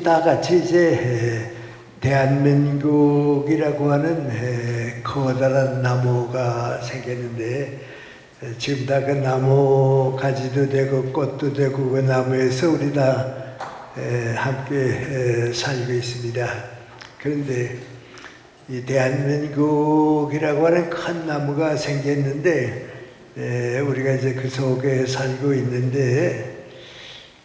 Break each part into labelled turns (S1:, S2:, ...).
S1: 지금 다 같이 이제 대한민국이라고 하는 커다란 나무가 생겼는데 지금 다 그 나무 가지도 되고 꽃도 되고 그 나무에서 우리 다 함께 살고 있습니다. 그런데 이 대한민국이라고 하는 큰 나무가 생겼는데 우리가 이제 그 속에 살고 있는데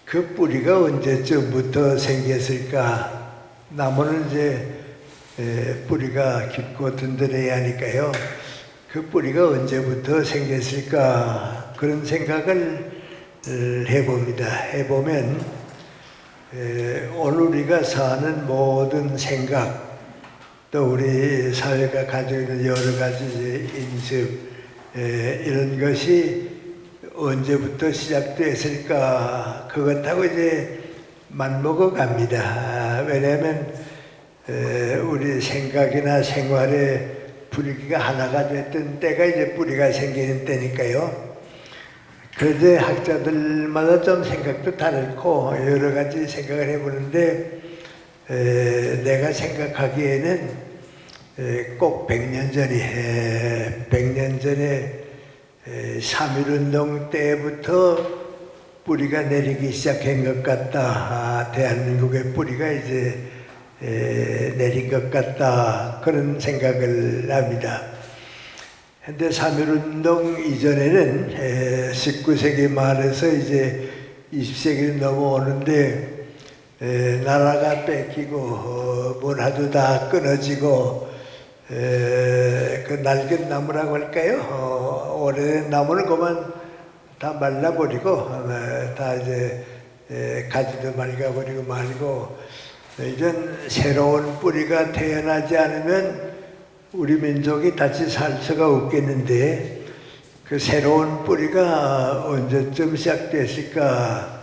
S1: 그 뿌리가 언제쯤부터 생겼을까? 나무는 이제 뿌리가 깊고 든든해야 하니까요. 그 뿌리가 언제부터 생겼을까? 그런 생각을 해봅니다. 해보면 오늘 우리가 사는 모든 생각, 또 우리 사회가 가지고 있는 여러 가지 인습, 이런 것이 언제부터 시작됐을까? 그것하고 이제 맞먹어 갑니다. 왜냐하면 우리 생각이나 생활에 뿌리가 하나가 됐던 때가 이제 뿌리가 생기는 때니까요. 그런데 학자들마다 좀 생각도 다르고 여러 가지 생각을 해보는데 내가 생각하기에는 꼭 100년 전이 100년 전에 3.1운동 때부터 뿌리가 내리기 시작한 것 같다. 대한민국의 뿌리가 이제 내린 것 같다. 그런 생각을 합니다. 근데 3.1운동 이전에는 19세기 말에서 이제 20세기로 넘어오는데 나라가 뺏기고 문화도 다 끊어지고 그 낡은 나무라고 할까요? 오래된 나무는 그만 다 말라버리고 다 이제 가지도 맑아버리고 말고 이젠 새로운 뿌리가 태어나지 않으면 우리 민족이 다시 살 수가 없겠는데 그 새로운 뿌리가 언제쯤 시작됐을까?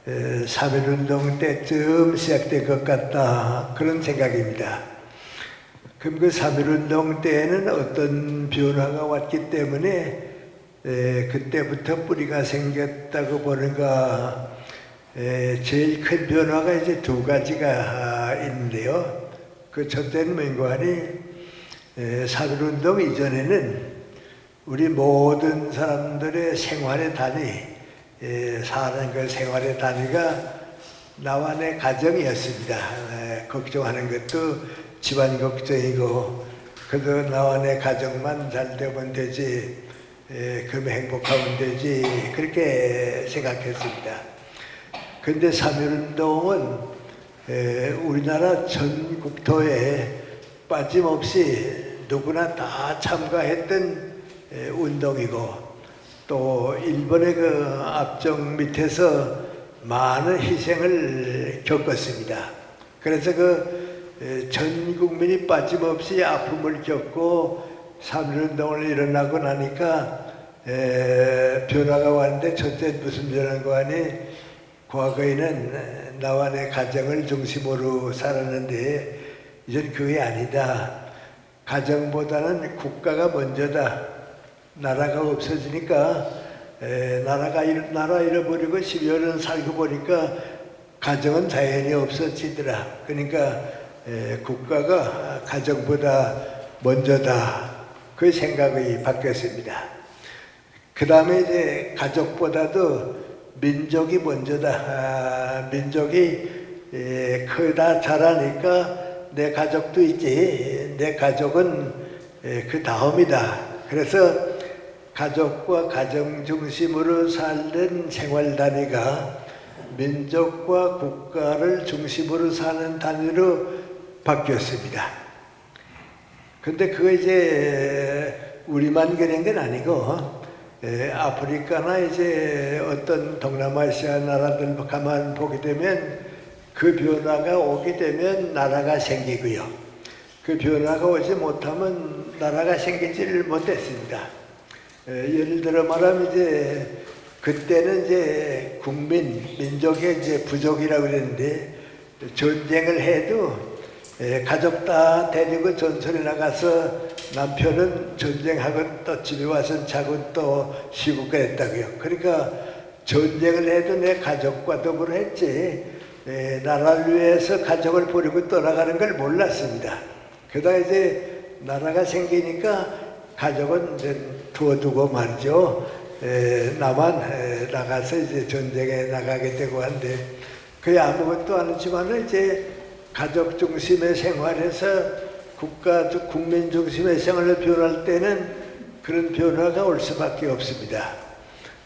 S1: 3.1운동 때쯤 시작된 것 같다. 그런 생각입니다. 그럼 그 3.1운동 때에는 어떤 변화가 왔기 때문에 그때부터 뿌리가 생겼다고 보는가? 제일 큰 변화가 이제 두 가지가 있는데요. 그 첫째는 뭔가니 3.1운동 이전에는 우리 모든 사람들의 생활의 단위, 사는 그 생활의 단위가 나와 내 가정이었습니다. 걱정하는 것도 집안 걱정이고 그래도 나와 내 가정만 잘 되면 되지, 그럼 행복하면 되지, 그렇게 생각했습니다. 그런데 3.1운동은 우리나라 전 국토에 빠짐없이 누구나 다 참가했던 운동이고 또 일본의 그 압정 밑에서 많은 희생을 겪었습니다. 그래서 그 전 국민이 빠짐없이 아픔을 겪고 3.1운동을 일어나고 나니까 변화가 왔는데 첫째 무슨 변화가 하니 과거에는 나와 내 가정을 중심으로 살았는데 이젠 그게 아니다. 가정보다는 국가가 먼저다. 나라가 없어지니까 나라 잃어버리고 10여 년 살고 보니까 가정은 자연히 없어지더라. 그러니까 국가가 가정보다 먼저다. 그 생각이 바뀌었습니다. 그 다음에 이제 가족보다도 민족이 먼저다. 민족이 크다 자라니까 내 가족도 있지. 내 가족은 그 다음이다. 그래서 가족과 가정 중심으로 살던 생활 단위가 민족과 국가를 중심으로 사는 단위로 바뀌었습니다. 근데 그거 이제 우리만 그런 건 아니고 아프리카나 이제 어떤 동남아시아 나라들 가만 보게 되면 그 변화가 오게 되면 나라가 생기고요. 그 변화가 오지 못하면 나라가 생기지를 못했습니다. 예를 들어 말하면 이제 그때는 이제 민족의 이제 부족이라고 그랬는데 전쟁을 해도 가족 다 데리고 전선에 나가서 남편은 전쟁하고 또 집에 와서 자고 또 쉬고 그랬다고요. 그러니까 전쟁을 해도 내 가족과 더불어 했지 나라를 위해서 가족을 버리고 떠나가는 걸 몰랐습니다. 그러다가 이제 나라가 생기니까 가족은 이제 두어두고 말이죠. 나만 나가서 이제 전쟁에 나가게 되고 한데, 그게 아무것도 아니지만은 이제 가족 중심의 생활에서 국민 중심의 생활을 변할 때는 그런 변화가 올 수밖에 없습니다.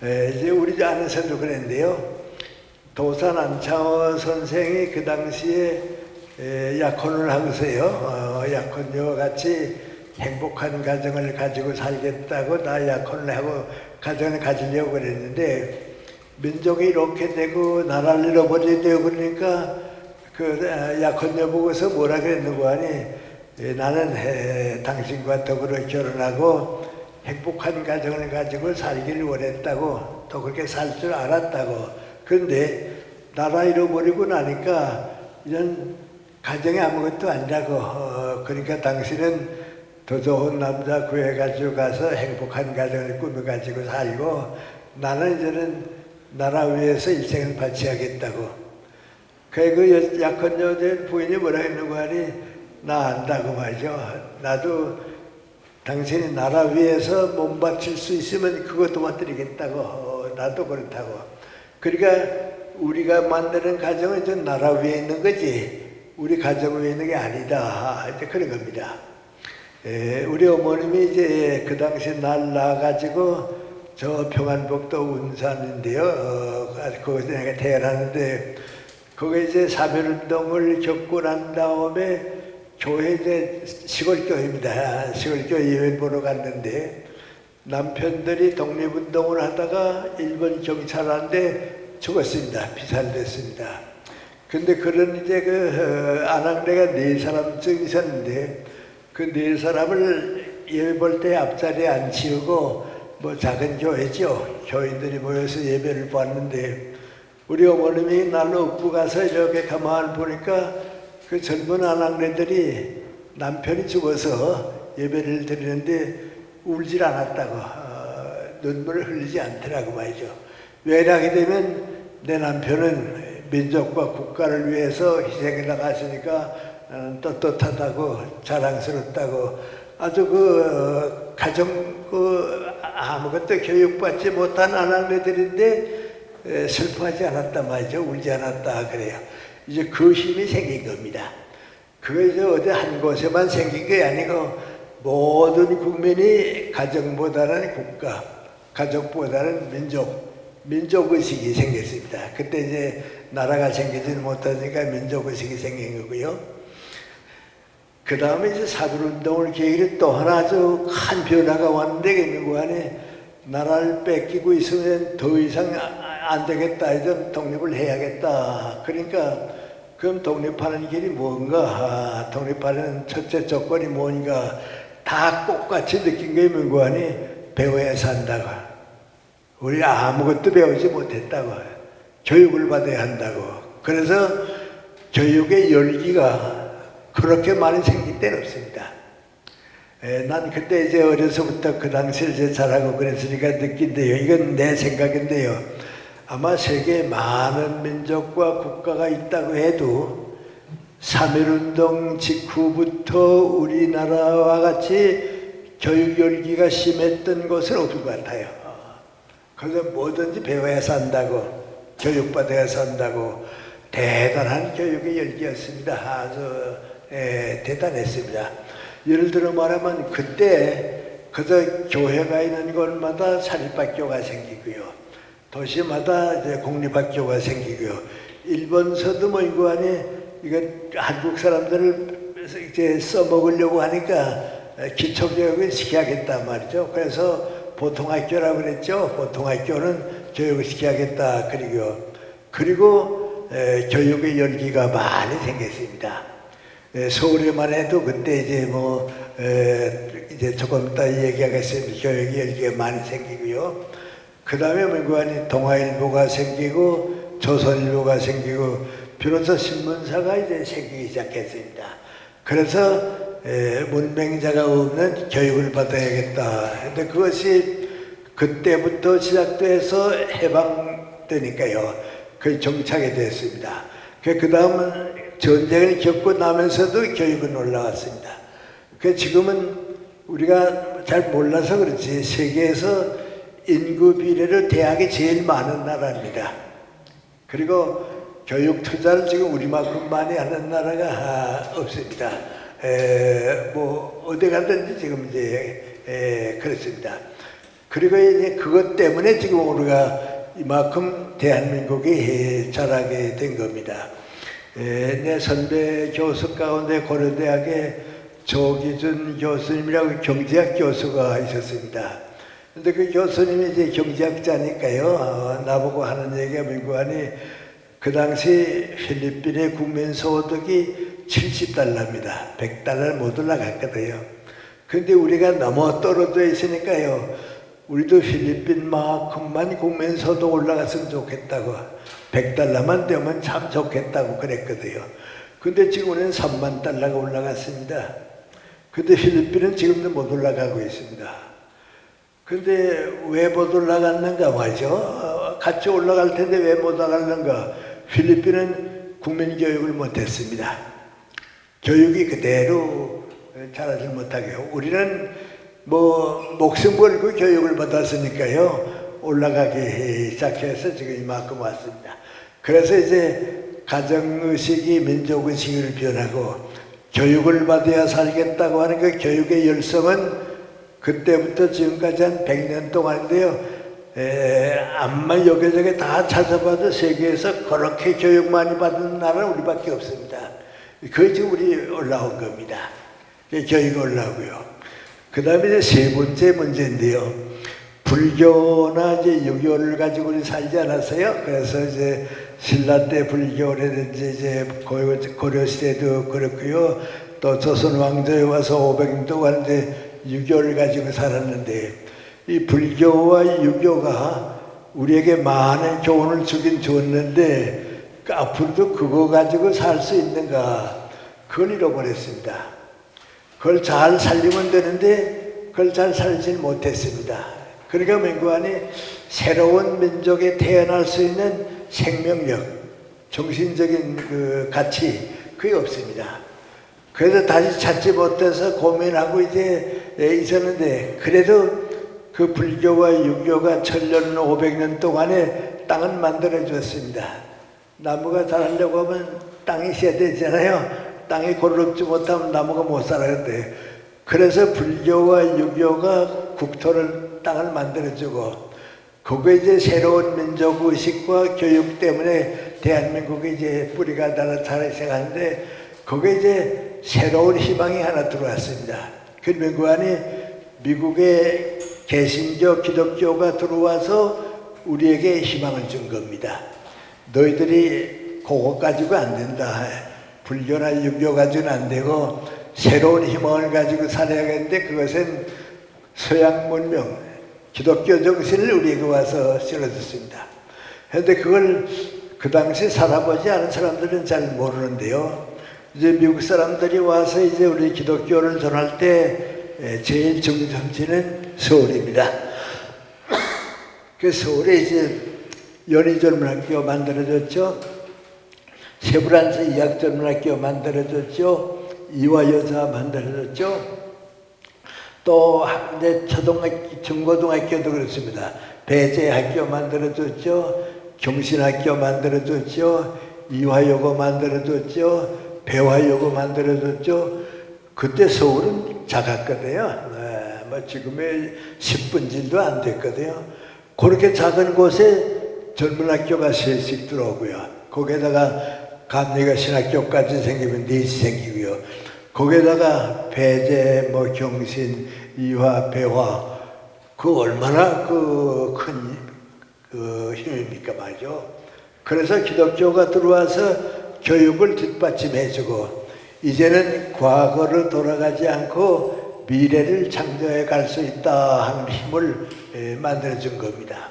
S1: 이제 우리 안에서도 그랬는데요. 도산 안창호 선생이 그 당시에 약혼을 하고서요, 약혼녀와 같이 행복한 가정을 가지고 살겠다고 나 약혼을 하고 가정을 가지려고 그랬는데, 민족이 이렇게 되고 나라를 잃어버리게 되고 그러니까 그 약혼녀 보고서 뭐라 그랬는고 하니, 나는 당신과 더불어 결혼하고 행복한 가정을 가지고 살기를 원했다고, 또 그렇게 살 줄 알았다고. 그런데 나라 잃어버리고 나니까 이런 가정이 아무것도 아니라고. 그러니까 당신은 더 좋은 남자 구해가지고 가서 행복한 가정을 꾸며가지고 살고, 나는 이제는 나라 위해서 일생을 바치하겠다고. 그 약혼녀 부인이 뭐라 했는고 하니, 나 안다고 말이죠. 나도 당신이 나라 위해서 몸 바칠 수 있으면 그것 도와드리겠다고. 나도 그렇다고. 그러니까 우리가 만드는 가정은 이제 나라 위에 있는 거지, 우리 가정 위에 있는 게 아니다. 이제 그런 겁니다. 우리 어머님이 이제 그 당시 날 낳아가지고 저 평안북도 운산인데요. 거기서 내가 태어났는데, 거기 이제 사별운동을 겪고 난 다음에 교회 이제 시골교회입니다. 시골교회 예배 보러 갔는데, 남편들이 독립운동을 하다가 일본 경찰한테 죽었습니다. 피살됐습니다. 근데 그런 이제 아낙네가 4사람쯤 있었는데, 그 4사람을 예배 볼 때 앞자리에 안 치우고, 뭐 작은 교회죠. 교인들이 모여서 예배를 봤는데, 우리 어머님이 날로 업고 가서 이렇게 가만 보니까 그 젊은 아낙네들이 남편이 죽어서 예배를 드리는데 울질 않았다고. 눈물을 흘리지 않더라고 말이죠. 왜냐하게 되면 내 남편은 민족과 국가를 위해서 희생해 나갔으니까 나는 떳떳하다고, 자랑스럽다고. 아주 가정 아무것도 교육받지 못한 아낙네들인데 슬퍼하지 않았다 말이죠. 울지 않았다 그래요. 이제 그 힘이 생긴 겁니다. 그게 이제 어디 한 곳에만 생긴 게 아니고 모든 국민이 가정보다는 국가, 가족보다는 민족의식이 생겼습니다. 그때 이제 나라가 생기지는 못하니까 민족의식이 생긴 거고요. 그 다음에 이제 사불운동을 계기로 또 하나 아주 큰 변화가 왔는데, 그 안에 나라를 뺏기고 있으면 더 이상 안 되겠다. 이제 독립을 해야겠다. 그러니까 그럼 독립하는 길이 뭔가, 독립하는 첫째 조건이 뭔가 다 똑같이 느낀 게 뭔고 하니, 배워야 산다고. 우리 아무것도 배우지 못했다고. 교육을 받아야 한다고. 그래서 교육의 열기가 그렇게 많이 생길 때는 없습니다. 난 그때 이제 어려서부터 그 당시를 이제 잘하고 그랬으니까 느낀데요. 이건 내 생각인데요. 아마 세계에 많은 민족과 국가가 있다고 해도 3.1운동 직후부터 우리나라와 같이 교육 열기가 심했던 곳은 없을 것 같아요. 그래서 뭐든지 배워야 산다고, 교육받아야 산다고. 대단한 교육의 열기였습니다. 아주 대단했습니다. 예를 들어 말하면 그때 그저 교회가 있는 곳마다 사립학교가 생기고요, 도시마다 이제 공립학교가 생기고요. 일본 서두모인관에 이거 한국 사람들을 이제 써먹으려고 하니까 기초교육을 시켜야겠다 말이죠. 그래서 보통학교라고 그랬죠. 보통학교는 교육을 시켜야겠다. 그리고 교육의 열기가 많이 생겼습니다. 서울에만 해도 그때 이제 이제 조금 이따 얘기하겠습니다. 교육의 열기가 많이 생기고요. 그 다음에 민관이 동아일보가 생기고 조선일보가 생기고 비로소 신문사가 이제 생기기 시작했습니다. 그래서 문맹자가 없는 교육을 받아야겠다. 근데 그것이 그때부터 시작돼서 해방되니까요. 거의 정착이 됐습니다. 그 다음은 전쟁을 겪고 나면서도 교육은 올라왔습니다. 그 지금은 우리가 잘 몰라서 그렇지 세계에서 인구 비례로 대학이 제일 많은 나라입니다. 그리고 교육 투자를 지금 우리만큼 많이 하는 나라가 없습니다. 뭐 어디 가든지 지금 이제 그렇습니다. 그리고 이제 그것 때문에 지금 우리가 이만큼 대한민국이 자라게 된 겁니다. 내 선배 교수 가운데 고려대학에 조기준 교수님이라고 경제학 교수가 있었습니다. 근데 그 교수님이 이제 경제학자니까요, 나보고 하는 얘기가 민구하니 그 당시 필리핀의 국민 소득이 70달러입니다. 100달러를 못 올라갔거든요. 근데 우리가 너무 떨어져 있으니까요, 우리도 필리핀만큼만 국민 소득 올라갔으면 좋겠다고, 100달러만 되면 참 좋겠다고 그랬거든요. 근데 지금 우리는 3만 달러가 올라갔습니다. 근데 필리핀은 지금도 못 올라가고 있습니다. 근데 왜 못 올라갔는가 말이죠. 같이 올라갈 텐데 왜 못 올라갔는가. 필리핀은 국민교육을 못했습니다. 교육이 그대로 잘하지 못하게요. 우리는 뭐 목숨 걸고 교육을 받았으니까요, 올라가기 시작해서 지금 이만큼 왔습니다. 그래서 이제 가정의식이 민족의식으로 변하고 교육을 받아야 살겠다고 하는 그 교육의 열성은 그때부터 지금까지 한 100년 동안인데요, 암만 여기저기 다 찾아봐도 세계에서 그렇게 교육 많이 받은 나라는 우리밖에 없습니다. 그게 지금 우리 올라온 겁니다. 교육이 올라오고요. 그 다음에 이제 세 번째 문제인데요, 불교나 이제 유교를 가지고 우리 살지 않았어요. 그래서 이제 신라 때 불교라든지 이제 고려 시대도 그렇고요, 또 조선 왕조에 와서 500년 동안 이제 유교를 가지고 살았는데, 이 불교와 유교가 우리에게 많은 교훈을 주긴 줬는데 앞으로도 그거 가지고 살 수 있는가, 그걸 잃어버렸습니다. 그걸 잘 살리면 되는데 그걸 잘 살지는 못했습니다. 그러니까 민구안이 새로운 민족에 태어날 수 있는 생명력, 정신적인 그 가치, 그게 없습니다. 그래서 다시 찾지 못해서 고민하고 이제 있었는데, 그래도 그 불교와 유교가 1000년, 500년 동안에 땅은 만들어 줬습니다. 나무가 자라려고 하면 땅이 있어야 되잖아요. 땅이 고르지 못하면 나무가 못 살아는데, 그래서 불교와 유교가 국토를, 땅을 만들어주고, 그거 이제 새로운 민족의식과 교육 때문에 대한민국이 이제 뿌리가 달아 자라서가는데, 그게 이제 새로운 희망이 하나 들어왔습니다. 그 민구안이 미국의 개신교, 기독교가 들어와서 우리에게 희망을 준 겁니다. 너희들이 그거 가지고 안 된다. 불교나 유교 가지고는 안 되고 새로운 희망을 가지고 살아야겠는데, 그것은 서양 문명, 기독교 정신을 우리에게 와서 실어줬습니다. 그런데 그걸 그 당시 살아보지 않은 사람들은 잘 모르는데요, 이제 미국 사람들이 와서 이제 우리 기독교를 전할 때 제일 중심지는 서울입니다. 그 서울에 이제 연희전문학교 만들어졌죠. 세브란스 이학전문학교 만들어졌죠. 이화여자 만들어졌죠. 또 이제 초등학교, 중고등학교도 그렇습니다. 배재학교 만들어졌죠. 경신학교 만들어졌죠. 이화여고 만들어졌죠. 배화여고 만들어졌죠. 그때 서울은 작았거든요. 뭐 지금의 10분지도 안 됐거든요. 그렇게 작은 곳에 전문학교가 셋씩 들어오고요. 거기에다가 감리가 신학교까지 생기면 넷이 생기고요. 거기에다가 배재, 뭐 경신, 이화, 배화, 그 얼마나 큰 힘입니까 말이죠. 그래서 기독교가 들어와서 교육을 뒷받침해주고, 이제는 과거로 돌아가지 않고 미래를 창조해 갈 수 있다 하는 힘을 만들어준 겁니다.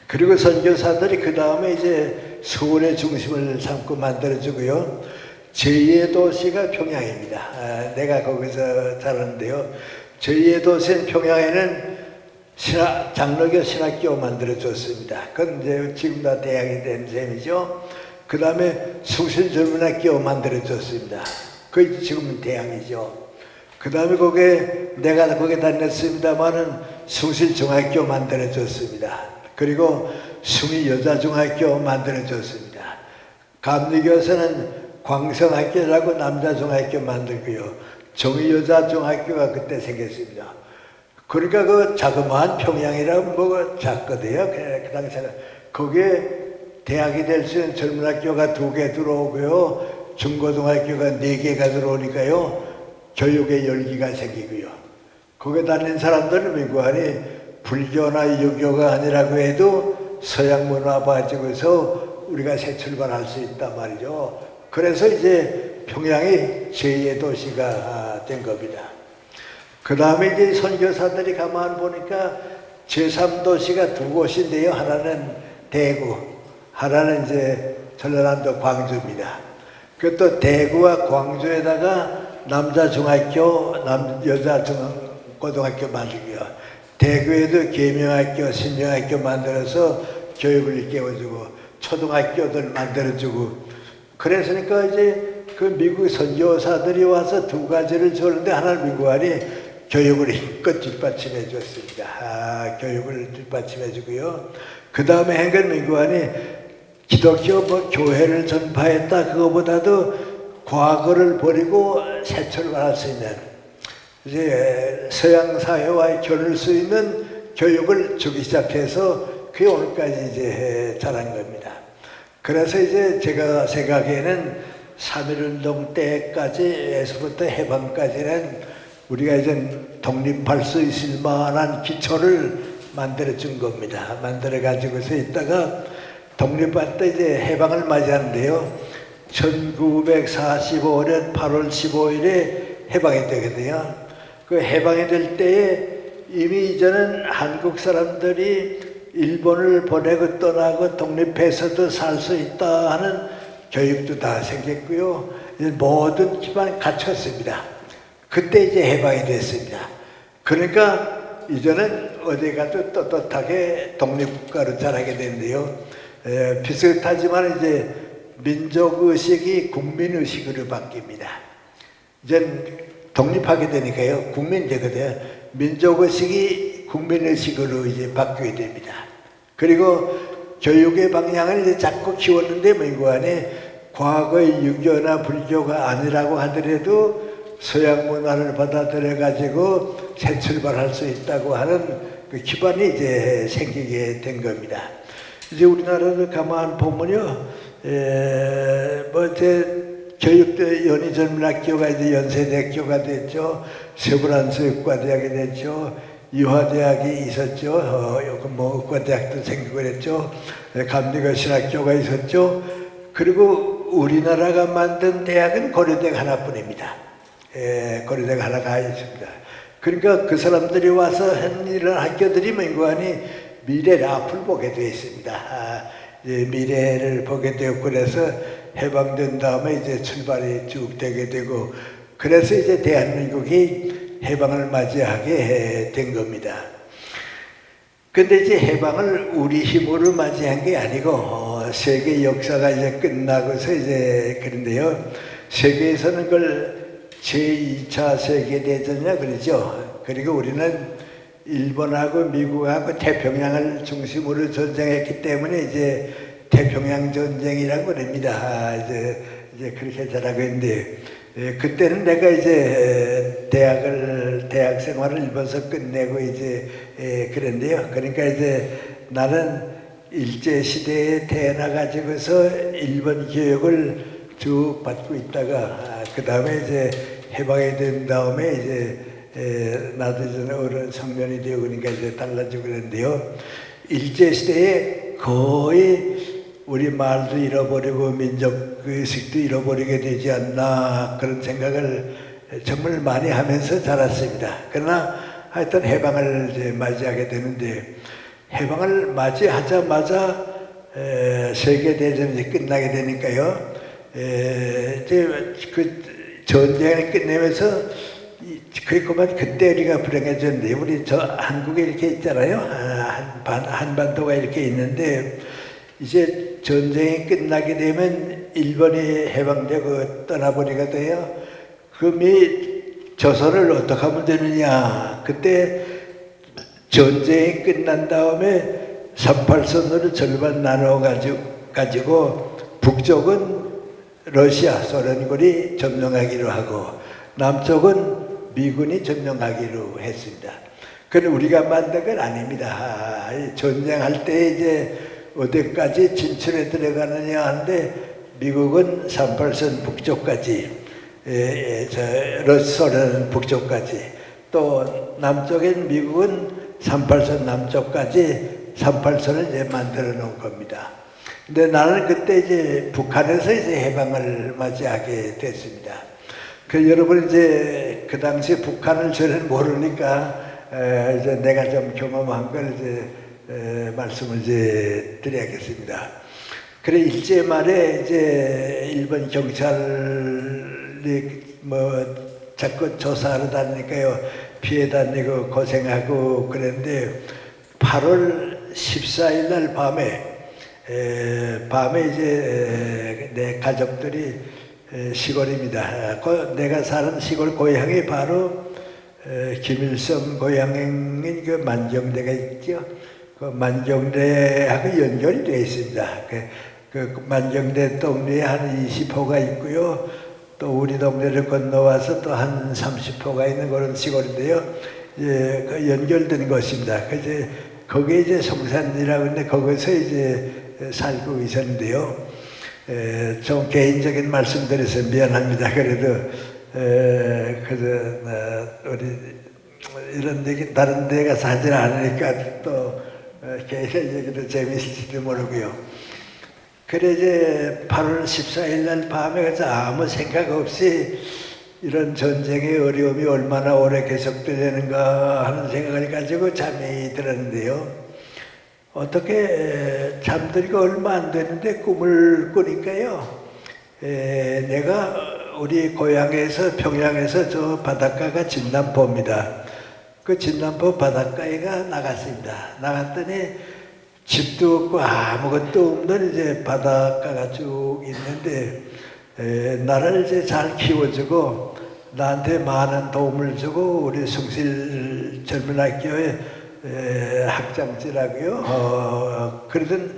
S1: 그리고 선교사들이 그 다음에 이제 서울의 중심을 삼고 만들어주고요. 제2의 도시가 평양입니다. 내가 거기서 자랐는데요. 제2의 도시인 평양에는 장로교 신학교 만들어줬습니다. 그건 이제 지금 다 대학이 된 셈이죠. 그 다음에 숭실전문학교 만들어줬습니다. 그게 지금은 대학이죠. 그 다음에 거기에 내가 거기에 다녔습니다마는 숭실중학교 만들어줬습니다. 그리고 숭이여자중학교 만들어줬습니다. 감리교에서는 광성학교라고 남자중학교 만들고요. 정의여자중학교가 그때 생겼습니다. 그러니까 그 자그마한 평양이라고 뭐가 작거든요. 그 당시에는 거기에 대학이 될 수 있는 전문학교가 2개 들어오고요. 중고등학교가 4개가 들어오니까요. 교육의 열기가 생기고요. 거기에 다니는 사람들은 민구안이 불교나 유교가 아니라고 해도 서양 문화 가지고서 우리가 새 출발할 수 있단 말이죠. 그래서 이제 평양이 제2의 도시가 된 겁니다. 그 다음에 이제 선교사들이 가만 보니까 제3도시가 2곳인데요. 하나는 대구, 하나는 이제 전라남도 광주입니다. 그 또 대구와 광주에다가 남자 중학교, 여자 고등학교 만들고요. 대구에도 계명학교, 신명학교 만들어서 교육을 깨워주고 초등학교들 만들어주고 그랬으니까 이제 그 미국 선교사들이 와서 2가지를 줬는데 하나는 민구안이 교육을 힘껏 뒷받침해 줬습니다. 교육을 뒷받침해 주고요. 그 다음에 행글 민구안이 기독교 교회를 전파했다. 그거보다도 과거를 버리고 새 출발할 수 있는 이제 서양 사회와 겨룰 수 있는 교육을 주기 시작해서 그게 오늘까지 이제 자란 겁니다. 그래서 이제 제가 생각에는 3.1운동 때까지에서부터 해방까지는 우리가 이제 독립할 수 있을 만한 기초를 만들어 준 겁니다. 만들어 가지고서 있다가 독립할 때 이제 해방을 맞이하는데요. 1945년 8월 15일에 해방이 되거든요. 그 해방이 될 때에 이미 이제는 한국 사람들이 일본을 보내고 떠나고 독립해서도 살 수 있다 하는 교육도 다 생겼고요. 모든 기반이 갖췄습니다. 그때 이제 해방이 됐습니다. 그러니까 이제는 어디 가도 떳떳하게 독립국가로 자라게 되는데요. 비슷하지만 이제 민족의식이 국민의식으로 바뀝니다. 이제 독립하게 되니까요. 국민이 되거든요. 민족의식이 국민의식으로 이제 바뀌게 됩니다. 그리고 교육의 방향을 이제 자꾸 키웠는데 민구안이 과거의 유교나 불교가 아니라고 하더라도 서양 문화를 받아들여 가지고 새 출발할 수 있다고 하는 그 기반이 이제 생기게 된 겁니다. 이제 우리나라를 가만 보면요, 교육도 연희전문학교가 이제 연세대학교가 됐죠. 세브란스의과대학이 됐죠. 유화대학이 있었죠. 의과대학도 생기고 그랬죠. 감리교 신학교가 있었죠. 그리고 우리나라가 만든 대학은 고려대학 하나뿐입니다. 고려대학 하나가 있습니다. 그러니까 그 사람들이 와서 한 이런 학교들이 민구안이 미래를 앞을 보게 되어 있습니다. 미래를 보게 되었고 그래서 해방된 다음에 이제 출발이 쭉 되게 되고 그래서 이제 대한민국이 해방을 맞이하게 된 겁니다. 근데 이제 해방을 우리 힘으로 맞이한 게 아니고 세계 역사가 이제 끝나고서 이제 그런데요. 세계에서는 그걸 제2차 세계대전이라 그러죠. 그리고 우리는 일본하고 미국하고 태평양을 중심으로 전쟁했기 때문에 이제 태평양 전쟁이라고 그럽니다. 이제 그렇게 잘하고 있는데 그때는 내가 이제 대학 생활을 일본에서 끝내고 이제 그런데요. 그러니까 이제 나는 일제 시대에 태어나 가지고서 일본 교육을 쭉 받고 있다가 그 다음에 이제 해방이 된 다음에 이제 나도 이제 어른 청년이 되고 그러니까 이제 달라지고 그랬는데요. 일제 시대에 거의 우리 말도 잃어버리고 민족 의식도 잃어버리게 되지 않나 그런 생각을 정말 많이 하면서 자랐습니다. 그러나 하여튼 해방을 이제 맞이하게 되는데 해방을 맞이하자마자 세계대전이 끝나게 되니까요. 이제 그 전쟁을 끝내면서 그만 그때 우리가 불행해졌는데 우리 저 한국에 이렇게 있잖아요. 한반도가 이렇게 있는데 이제 전쟁이 끝나게 되면 일본이 해방되고 떠나버리게 돼요. 그럼 이 조선을 어떻게 하면 되느냐. 그때 전쟁이 끝난 다음에 38선으로 절반 나눠 가지고 북쪽은 러시아, 소련군이 점령하기로 하고 남쪽은 미군이 점령하기로 했습니다. 그건 우리가 만든 건 아닙니다. 전쟁할 때 이제 어디까지 진출해 들어가느냐 하는데 미국은 38선 북쪽까지, 소련은 북쪽까지, 또 남쪽엔 미국은 38선 남쪽까지 38선을 이제 만들어 놓은 겁니다. 근데 나는 그때 이제 북한에서 이제 해방을 맞이하게 됐습니다. 그 여러분 이제 그 당시 북한을 저는 모르니까 이제 내가 좀 경험한 걸 이제 말씀을 이제 드려야겠습니다. 그래 일제 말에 이제 일본 경찰이 뭐 자꾸 조사하러 다니니까요 피해 다니고 고생하고 그랬는데 8월 14일 날 밤에 이제 내 가족들이 시골입니다. 내가 사는 시골 고향이 바로 김일성 고향인 그 만정대가 있죠. 그 만정대하고 연결이 되어 있습니다. 그 만정대 동네에 한 20호가 있고요. 또 우리 동네를 건너와서 또 한 30호가 있는 그런 시골인데요. 그 연결된 것입니다. 그래서 거기에 이제 송산리라고 하는데 거기서 이제 살고 있었는데요. 좀 개인적인 말씀드려서 미안합니다. 그래도 우리 이런 얘기 다른 데 가서 하질 않으니까 또 개인 얘기도 재미있을지도 모르고요. 그래 이제 8월 14일 날 밤에 가서 아무 생각 없이 이런 전쟁의 어려움이 얼마나 오래 계속되는가 하는 생각을 가지고 잠이 들었는데요. 어떻게 잠들기가 얼마 안 되는데 꿈을 꾸니까요. 내가 우리 고향에서 평양에서 저 바닷가가 진남포입니다. 그 진남포 바닷가에가 나갔습니다. 나갔더니 집도 없고 아무것도 없는 이제 바닷가가 쭉 있는데 나를 이제 잘 키워주고 나한테 많은 도움을 주고 우리 숭실 젊은학교에 학장지라고요. 그러던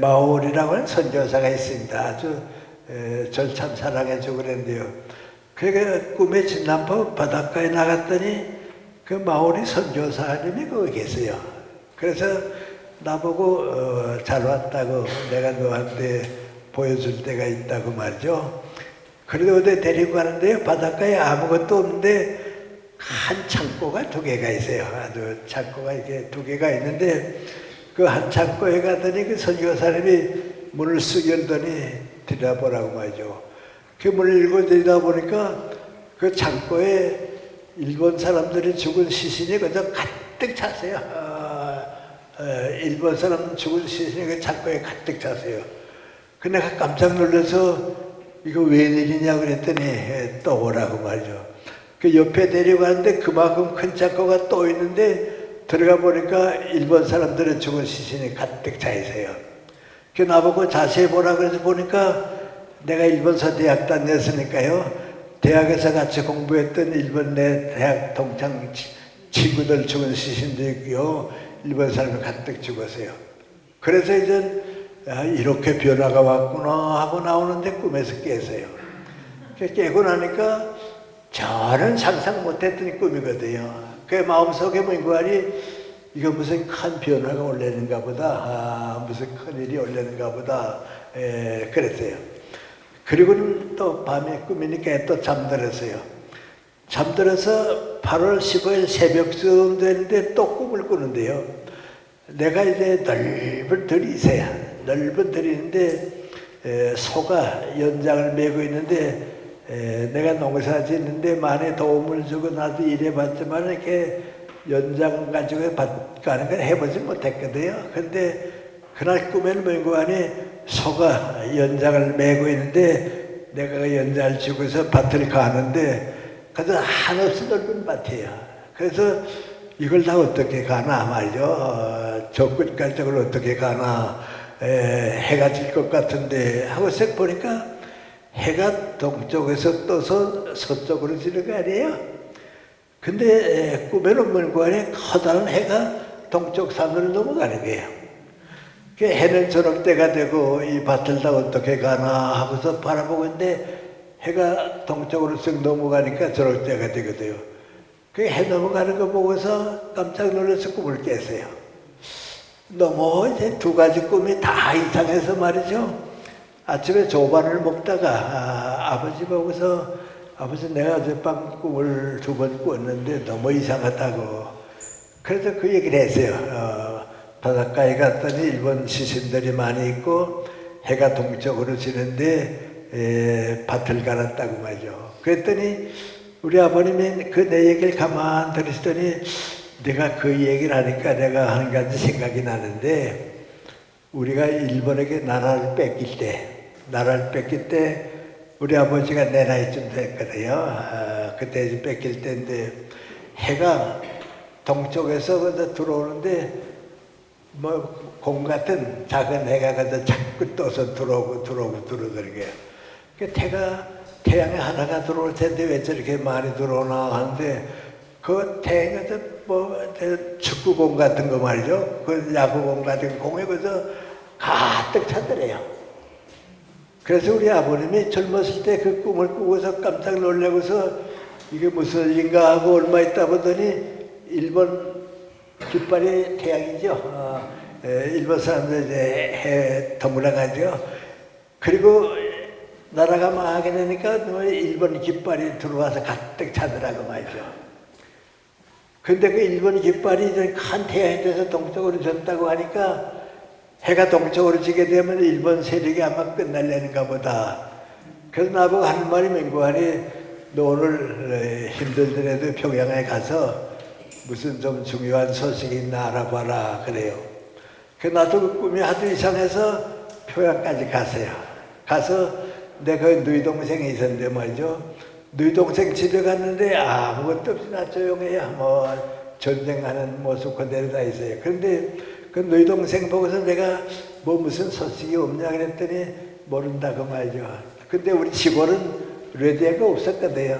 S1: 마올이라고 하는 선교사가 있습니다. 아주 절 참 사랑해주고 그랬는데요. 그러니까 꿈에 진남포 바닷가에 나갔더니 그 마올이 선교사님이 거기 계세요. 그래서 나보고 잘 왔다고 내가 너한테 보여줄 때가 있다고 말이죠. 그래도 어디 데리고 가는데요. 바닷가에 아무것도 없는데 한 창고가 2개가 있어요. 아주 창고가 이렇게 2개가 있는데 그 한 창고에 가더니 그 선교사님이 문을 쓱 열더니 들여다보라고 말이죠. 그 문을 열고 들여다보니까 그 창고에 일본 사람들이 죽은 시신이 그저 가득 찼어요. 일본 사람 죽은 시신이 그 창고에 가득 찼어요. 그 내가 깜짝 놀라서 이거 웬일이냐 그랬더니 또 오라고 말이죠. 그 옆에 데려가는데 그만큼 큰 창고가 또 있는데 들어가 보니까 일본 사람들의 죽은 시신이 가득 차 있어요. 그 나보고 자세히 보라 그래서 보니까 내가 일본서 대학 다녔으니까요. 대학에서 같이 공부했던 일본 내 대학 동창 친구들 죽은 시신도 있고요. 일본 사람이 가득 죽었어요. 그래서 이제 이렇게 변화가 왔구나 하고 나오는데 꿈에서 깼어요. 깨고 나니까 저는 상상 못했던 꿈이거든요. 그 마음속에 뭔가니 이거 무슨 큰 변화가 올래는가 보다, 무슨 큰일이 올래는가 보다 그랬어요. 그리고는 또 밤에 꿈이니까 또 잠들었어요. 잠들어서 8월 15일 새벽쯤 되는데 또 꿈을 꾸는데요. 내가 이제 넓은 들이 있어요. 넓은 들이 있는데 소가 연장을 메고 있는데 내가 농사 짓는데 많이 도움을 주고 나도 일해봤지만 이렇게 연장 가지고 가는 건 해보지 못했거든요. 근데 그날 꿈에는 뭔가 하니 소가 연장을 메고 있는데 내가 그 연장을 쥐고서 밭을 가는데 그래서 한없이 넓은 밭이에요. 그래서 이걸 다 어떻게 가나 말이죠. 저 끝까지 저걸 어떻게 가나 해가 질 것 같은데 하고 쓱 보니까 해가 동쪽에서 떠서 서쪽으로 지는 거 아니에요? 근데 꿈에는 물관에 커다란 해가 동쪽 산으로 넘어가는 거예요. 그 해는 저녁 때가 되고 이 밭을 다 어떻게 가나 하고서 바라보고 있는데 해가 동쪽으로 쓱 넘어가니까 저녁 때가 되거든요. 그 해 넘어가는 거 보고서 깜짝 놀라서 꿈을 깼어요. 너무 이제 두 가지 꿈이 다 이상해서 말이죠. 아침에 조반을 먹다가 아버지 보고서 아버지 내가 어젯밤 꿈을 두 번 꿨는데 너무 이상하다고. 그래서 그 얘기를 했어요. 바닷가에 갔더니 일본 시신들이 많이 있고 해가 동쪽으로 지는데 밭을 갈았다고 말이죠. 그랬더니 우리 아버님이 그 내 얘기를 가만 들으시더니 내가 그 얘기를 하니까 내가 한 가지 생각이 나는데 우리가 일본에게 나라를 뺏길 때 우리 아버지가 내 나이쯤 됐거든요. 그때 뺏길 때인데 해가 동쪽에서 들어오는데 뭐 공 같은 작은 해가 가서 자꾸 떠서 들어오더라고요. 그 태양에 하나가 들어올 텐데 왜 저렇게 많이 들어오나 하는데 그 태양에서 뭐 축구공 같은 거 말이죠. 그 야구공 같은 공에 그래서 가득 찼더래요. 그래서 우리 아버님이 젊었을 때 그 꿈을 꾸고서 깜짝 놀라고서 이게 무슨 일인가 하고 얼마 있다 보더니 일본 깃발이 태양이죠. 일본 사람들 이제 해 더물어가죠. 그리고 나라가 망하게 되니까 일본 깃발이 들어와서 가득 차더라고 말이죠. 근데 그 일본 깃발이 큰 태양이 돼서 동쪽으로 졌다고 하니까 해가 동쪽으로 지게 되면 일본 세력이 아마 끝날려는가 보다. 그래서 나보고 하는 말이 맹구하니 너 오늘 힘들더라도 평양에 가서 무슨 좀 중요한 소식이 있나 알아봐라 그래요. 그래서 나도 그 꿈이 하도 이상해서 평양까지 갔어요. 가서 내가 누이 동생이 있었는데 말이죠. 누이 동생 집에 갔는데 아무것도 없이 나 조용해요. 뭐 전쟁하는 모습 그대로 다 있어요. 그런데 그 너희 동생 보고서 내가 뭐 무슨 소식이 없냐 그랬더니 모른다고 말이죠. 근데 우리 시골은 라디오가 없었거든요.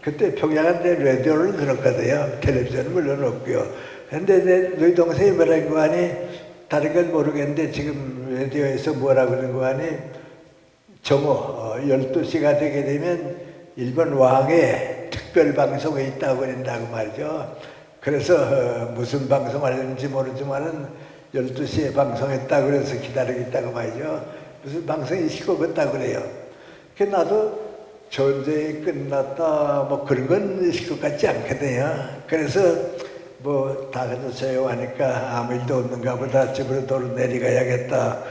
S1: 그때 평양한테 라디오를 들었거든요. 텔레비전은 물론 없고요. 근데 너희 동생이 뭐라고 하니 다른 건 모르겠는데 지금 라디오에서 뭐라고 그러는 거 하니 정오 12시가 되게 되면 일본 왕의 특별 방송이 있다고 그런다고 말이죠. 그래서 무슨 방송을 하는지 모르지만은 12시에 방송했다고 그래서 기다리고 있다고 말이죠. 무슨 방송이 시끄럽다고 그래요. 그래서 나도 전쟁이 끝났다 뭐 그런 건 있을 것 같지 않거든요. 그래서 뭐 다 가서 조용하니까 아무 일도 없는가 보다 집으로 도로 내려가야겠다.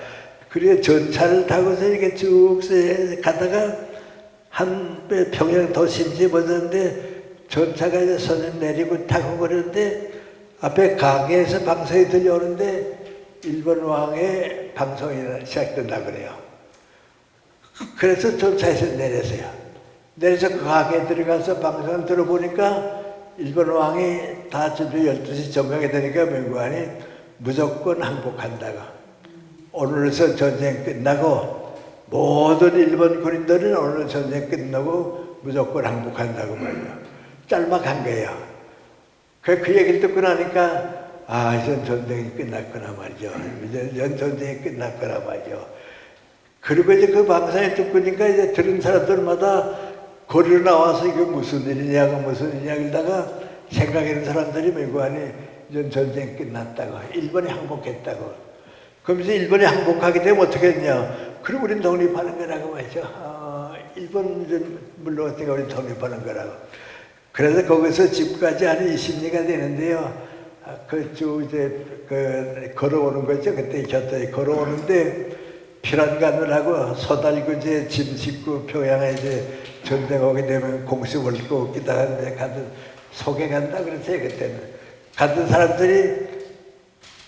S1: 그래 전차를 타고서 이렇게 쭉 가다가 한 평양 도심지 보는데 전차가 이제 손을 내리고 타고 그러는데 앞에 가게에서 방송이 들려오는데 일본 왕의 방송이 시작된다 그래요. 그래서 전차에서 내렸어요. 내려서 그 가게에 들어가서 방송을 들어보니까 일본 왕이 다 준비 12시 정각이 되니까 명관이 무조건 항복한다고. 오늘서 전쟁 끝나고 모든 일본 군인들은 오늘 전쟁 끝나고 무조건 항복한다고 말이에요. 짤막한 거예요. 그 얘기를 듣고 나니까 이제 전쟁이 끝났구나 말이죠. 이제 전쟁이 끝났구나 말이죠. 그리고 이제 그 방송에 듣고니까 이제 들은 사람들마다 거리로 나와서 이게 무슨 일이냐고 이러다가 생각하는 사람들이 맹구하니 이제 전쟁 끝났다고. 일본이 항복했다고. 그럼 이제 일본이 항복하게 되면 어떻게 했냐. 그럼 우린 독립하는 거라고 말이죠. 일본 물러갔으니까 우린 독립하는 거라고. 그래서 거기서 집까지 한 20리가 되는데요. 쭉 이제 걸어오는 거죠. 그때 곁에 걸어오는데 피란간을 하고 소달고 이제 짐 싣고 평양에 이제 전쟁 오게 되면 공습을 고 기다가 이제 가든 속에 간다 그랬어요. 그때는 가던 사람들이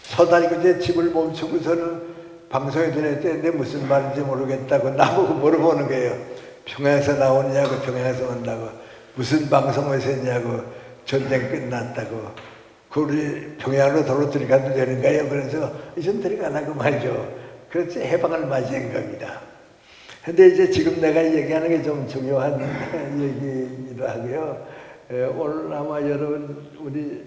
S1: 소달고 이제 집을 멈추고서는 방송에 들었는데 무슨 말인지 모르겠다고 나보고 물어보는 거예요. 평양에서 나오느냐고 평양에서 온다고. 무슨 방송에서 했냐고. 전쟁 끝났다고. 그 우리 평양으로 도로 들어가도 되는가요? 그래서 이전 들어가라고 말이죠. 그래서 해방을 맞이한 겁니다. 근데 이제 지금 내가 얘기하는 게 좀 중요한 얘기이기도 하고요. 오늘 아마 여러분 우리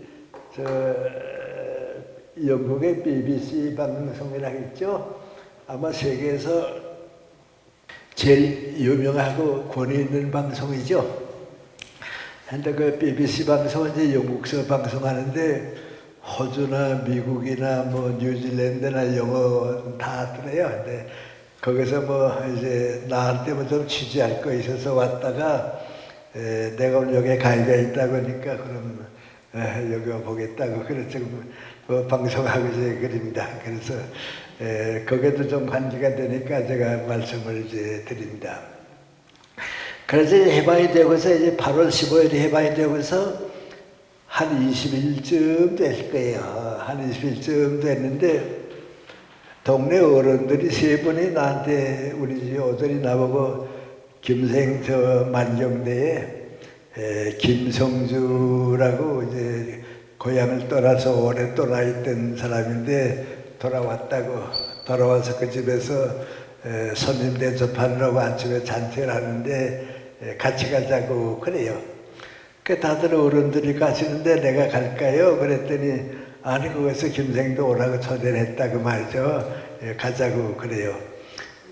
S1: 영국의 BBC 방송이라겠죠. 아마 세계에서 제일 유명하고 권위 있는 방송이죠. 근데 그 BBC 방송은 이제 영국서 방송하는데 호주나 미국이나 뭐 뉴질랜드나 영어 다 들어요. 근데 거기서 뭐 이제 나한테 뭐 좀 취재할 거 있어서 왔다가 내가 오늘 여기에 가이가 있다고 하니까 그럼 여기 와보겠다고 그래서 뭐 방송하고 이제 그립니다. 그래서 거기에도 좀 관계가 되니까 제가 말씀을 이제 드립니다. 그래서 해방이 되고서 이제 8월 15일에 해방이 되고서 한 20일쯤 됐을 거예요. 한 20일쯤 됐는데 동네 어른들이 세 분이 나한테 우리 집 오더니 나보고 김생 저 만경대에 김성주라고 이제 고향을 떠나서 오래 떠나 있던 사람인데 돌아와서 그 집에서 손님 대접하느라고 아침에 잔치를 하는데 같이 가자고 그래요. 그 다들 어른들이 가시는데 내가 갈까요? 그랬더니 아니 거기서 김생도 오라고 초대를 했다고 말이죠. 가자고 그래요.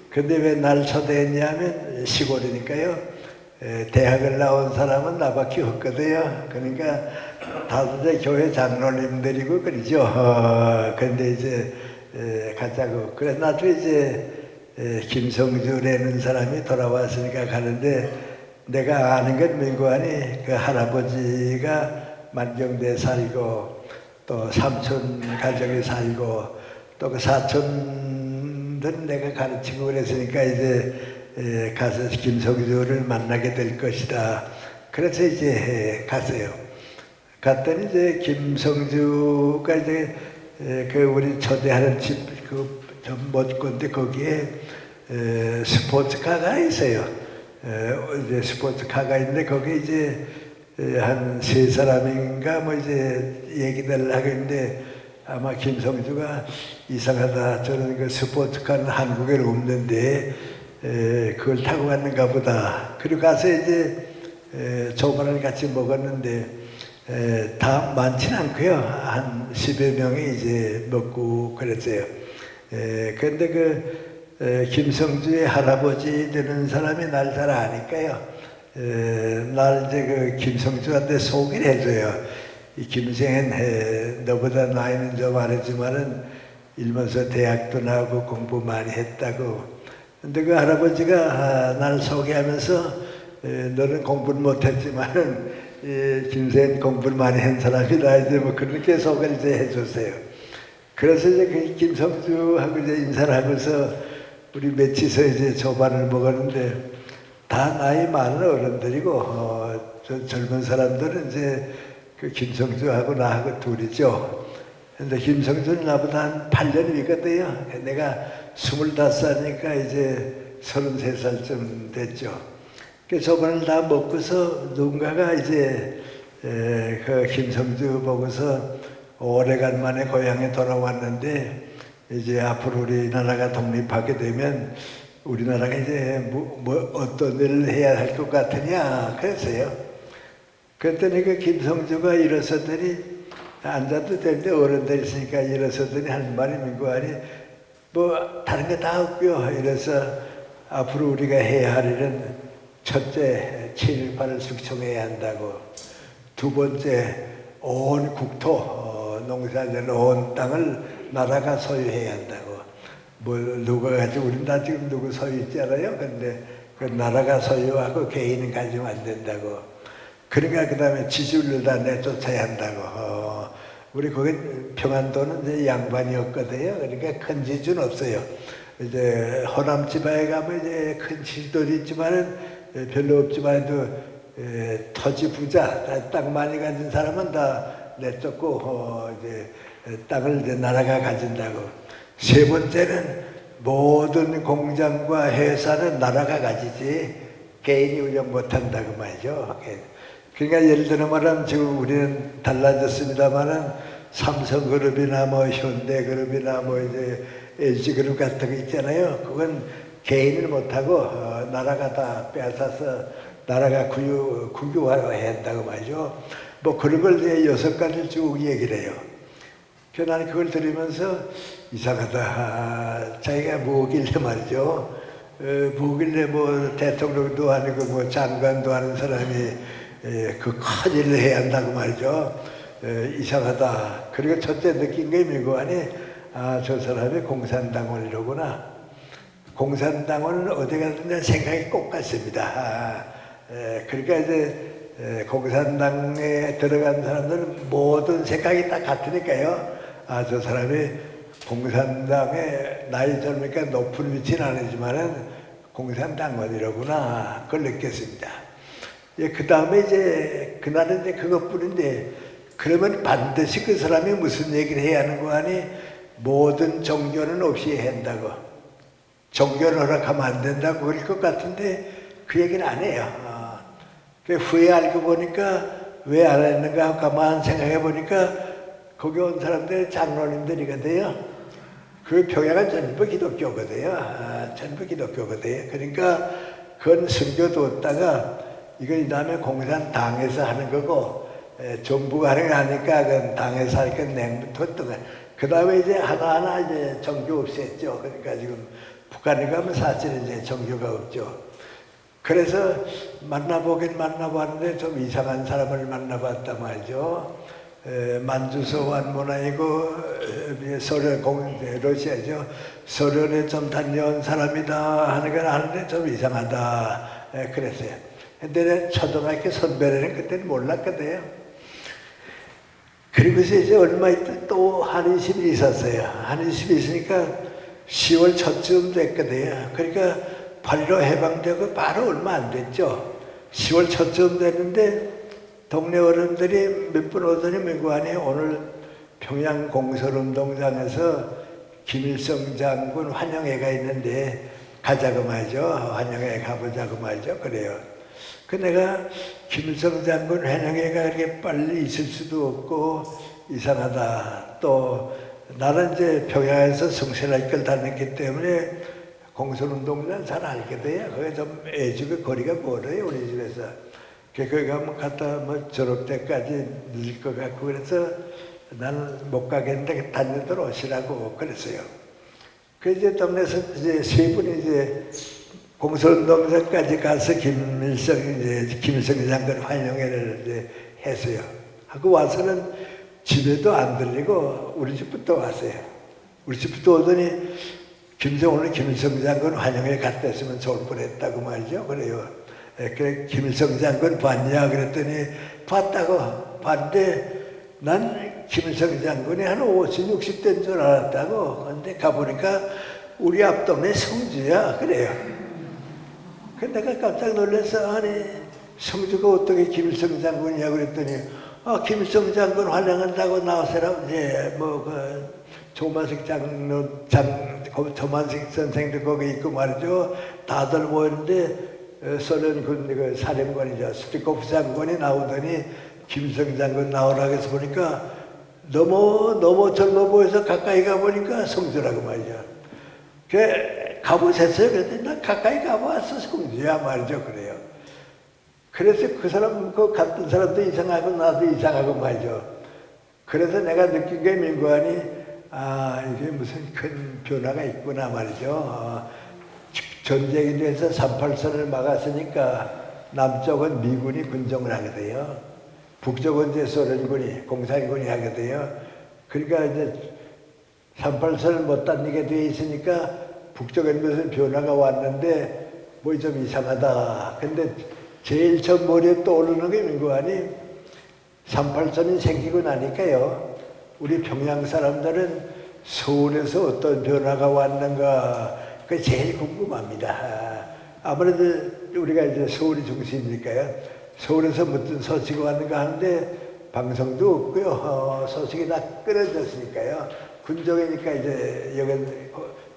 S1: 근데 왜 날 초대했냐면 시골이니까요. 대학을 나온 사람은 나밖에 없거든요. 그러니까 다들 교회 장로님들이고 그러죠. 근데 이제 가자고. 그래 나도 이제 김성주라는 사람이 돌아왔으니까 가는데 내가 아는 건 민구하니 그 할아버지가 만경대에 살고 또 삼촌 가정에 살고 또 그 사촌들은 내가 가르치고 그랬으니까 이제 가서 김성주를 만나게 될 것이다. 그래서 이제 갔어요. 갔더니 이제 김성주가 이제 그 우리 초대하는 집 그 좀 멋건데 거기에 스포츠카가 있어요. 이제 스포츠카가 있는데 거기 이제 한 세 사람인가 뭐 이제 얘기를 하고 있는데 아마 김성주가 이상하다. 저는 그 스포츠카는 한국에 없는데 그걸 타고 갔는가 보다. 그리고 가서 이제 조반을 같이 먹었는데 다 많지는 않고요. 한 10여 명이 이제 먹고 그랬어요. 그런데 그 김성주의 할아버지 되는 사람이 날 잘 아니까요. 날 이제 그 김성주한테 소개를 해줘요. 이 김생은 너보다 나이는 좀 많았지만은 일본서 대학도 나오고 공부 많이 했다고. 근데 그 할아버지가 날 소개하면서 너는 공부는 못했지만은 김생은 공부를 많이 한 사람이다. 이제 뭐 그렇게 소개를 이제 해줬어요. 그래서 이제 그 김성주하고 이제 인사를 하면서 우리 며칠서 이제 조반을 먹었는데 다 나이 많은 어른들이고 저 젊은 사람들은 이제 그 김성주하고 나하고 둘이죠. 근데 김성주는 나보다 한 8년 위거든요. 내가 25살이니까 이제 33살쯤 됐죠. 그 저번을 다 먹고서 누군가가 이제 그 김성주 보고서 오래간만에 고향에 돌아왔는데 이제 앞으로 우리나라가 독립하게 되면 우리나라가 이제 뭐 어떤 일을 해야 할 것 같으냐 그랬어요. 그랬더니 그 김성주가 일어서더니 앉아도 되는데 어른들 있으니까 일어서더니 하는 말이 민구하니 뭐 다른 거 다 없고요. 이래서 앞으로 우리가 해야 할 일은 첫째 7.18을 숙청해야 한다고, 두 번째 온 국토 농사되는 온 땅을 나라가 소유해야 한다고. 뭐 누가 가지고 우린 다 지금 누구 소유 있지 않아요? 근데 그 나라가 소유하고 개인은 가지면 안 된다고. 그러니까 그 다음에 지주를 다 내쫓아야 한다고. 우리 거기 평안도는 이제 양반이었거든요. 그러니까 큰 지주는 없어요. 이제 호남 지방에 가면 이제 큰 지주도 있지만은 별로 없지만도 토지 부자, 땅 많이 가진 사람은 다 내쫓고 이제 땅을 이제 나라가 가진다고. 세 번째는 모든 공장과 회사는 나라가 가지지 개인이 운영 못한다고 말이죠. 그러니까 예를 들어 말하면 지금 우리는 달라졌습니다만은 삼성그룹이나 뭐 현대그룹이나 뭐 이제 LG그룹 같은 거 있잖아요. 그건 개인을 못하고 나라가 다 빼앗아서 나라가 국유화해야 한다고 말이죠. 뭐 그런 걸 이제 6가지를 쭉 얘기를 해요. 그래서 나는 그걸 들으면서 이상하다. 자기가 뭐길래 말이죠. 뭐길래 뭐 대통령도 아니고 뭐 장관도 하는 사람이 그 큰 일을 해야 한다고 말이죠. 이상하다. 그리고 첫째 느낀 게 민구안이 저 사람이 공산당원이로구나. 공산당원은 어디 가든 생각이 꼭 같습니다. 그러니까 이제 공산당에 들어간 사람들은 모든 생각이 다 같으니까요. 저 사람이 공산당에 나이 젊으니까 높은 위치는 아니지만은 공산당원이로구나. 그걸 느꼈습니다. 그 다음에 이제 그날은 이제 그것뿐인데 그러면 반드시 그 사람이 무슨 얘기를 해야 하는 거 아니? 모든 종교는 없이 해야 한다고. 종교를 허락하면 안 된다고 그럴 것 같은데 그 얘기는 안 해요. 후에 알고 보니까 왜 안 했는가 가만 생각해 보니까 거기 온 사람들 장로님들이거든요. 그 평양은 전부 기독교거든요. 전부 기독교거든요. 그러니까 그건 숨겨두었다가 이거 이 다음에 공산당에서 하는 거고 정부가 하는 거 하니까 그건 당에서 하니까 냉부터 그 다음에 이제 하나하나 이제 종교 없앴죠. 그러니까 지금 북한에 가면 사실은 이제 종교가 없죠. 그래서 만나보긴 만나봤는데 좀 이상한 사람을 만나봤단 말이죠. 만주소환 문화이고 소련 러시아죠. 소련에 좀 다녀온 사람이다 하는 건 아는데 좀 이상하다. 그랬어요. 근데 내 초등학교 선배는 그때는 몰랐거든요. 그리고서 이제 얼마 있다 또 한의심이 있었어요. 한의심이 있으니까 10월 초쯤 됐거든요. 그러니까 8.15 해방되고 바로 얼마 안 됐죠. 10월 초쯤 됐는데 동네 어른들이 몇 분 오더니 민구안이 오늘 평양 공설운동장에서 김일성 장군 환영회가 있는데 가자고 말이죠. 환영회 가보자고 말이죠. 그래요. 그 내가 김일성 장군 환영회가 그렇게 빨리 있을 수도 없고 이상하다. 또 나는 이제 평양에서 성신학교를 다녔기 때문에 공설운동장 잘 알거든요. 거기 좀 애집의 거리가 멀어요, 우리 집에서. 거기 가면 갔다 뭐 졸업 때까지 늦을 것 같고 그래서 나는 못 가겠는데 다니들 오시라고 그랬어요. 그 이제 동네에서 이제 세 분이 이제 공설운동장까지 가서 김일성 장군 환영회를 이제 했어요. 하고 와서는 집에도 안 들리고 우리 집부터 왔어요. 우리 집부터 오더니 오늘 김일성 장군 환영회 갔다 했으면 좋을 뻔했다고 말이죠. 그래요. 그래 김일성 장군 봤냐 그랬더니 봤다고. 봤는데 난 김일성 장군이 한 50, 60대인 줄 알았다고. 근데 가보니까 우리 앞 동네 성주야. 그래요. 근데 내가 깜짝 놀라서 아니 성주가 어떻게 김일성 장군이냐 그랬더니 김일성 장군 환영한다고 나오세요. 이제 조만식 조만식 선생도 거기 있고 말이죠. 다들 모였는데 소련 그 사령관이죠. 스티코프 장군이 나오더니 김일성 장군 나오라고 해서 보니까 너무 젊어 보여서 가까이 가보니까 성주라고 말이죠. 가보셨어요? 그랬더니 나 가까이 가보았어. 성주야 말이죠. 그래요. 그래서 그 사람, 그 같은 사람도 이상하고 나도 이상하고 말이죠. 그래서 내가 느낀 게 민구안이 이게 무슨 큰 변화가 있구나 말이죠. 전쟁에 대해서 38선을 막았으니까 남쪽은 미군이 군정을 하거든요. 북쪽은 이제 소련군이, 공산군이 하거든요. 그러니까 이제 38선을 못 다니게 돼 있으니까 북쪽엔 무슨 변화가 왔는데 뭐 좀 이상하다. 근데 제일 처음 머리에 떠오르는 게 민구안이 38선이 생기고 나니까요. 우리 평양 사람들은 서울에서 어떤 변화가 왔는가 그게 제일 궁금합니다. 아무래도 우리가 이제 서울이 중심이니까요. 서울에서 무슨 소식이 왔는가 하는데 방송도 없고요. 소식이 다 끊어졌으니까요. 군정이니까 이제 여기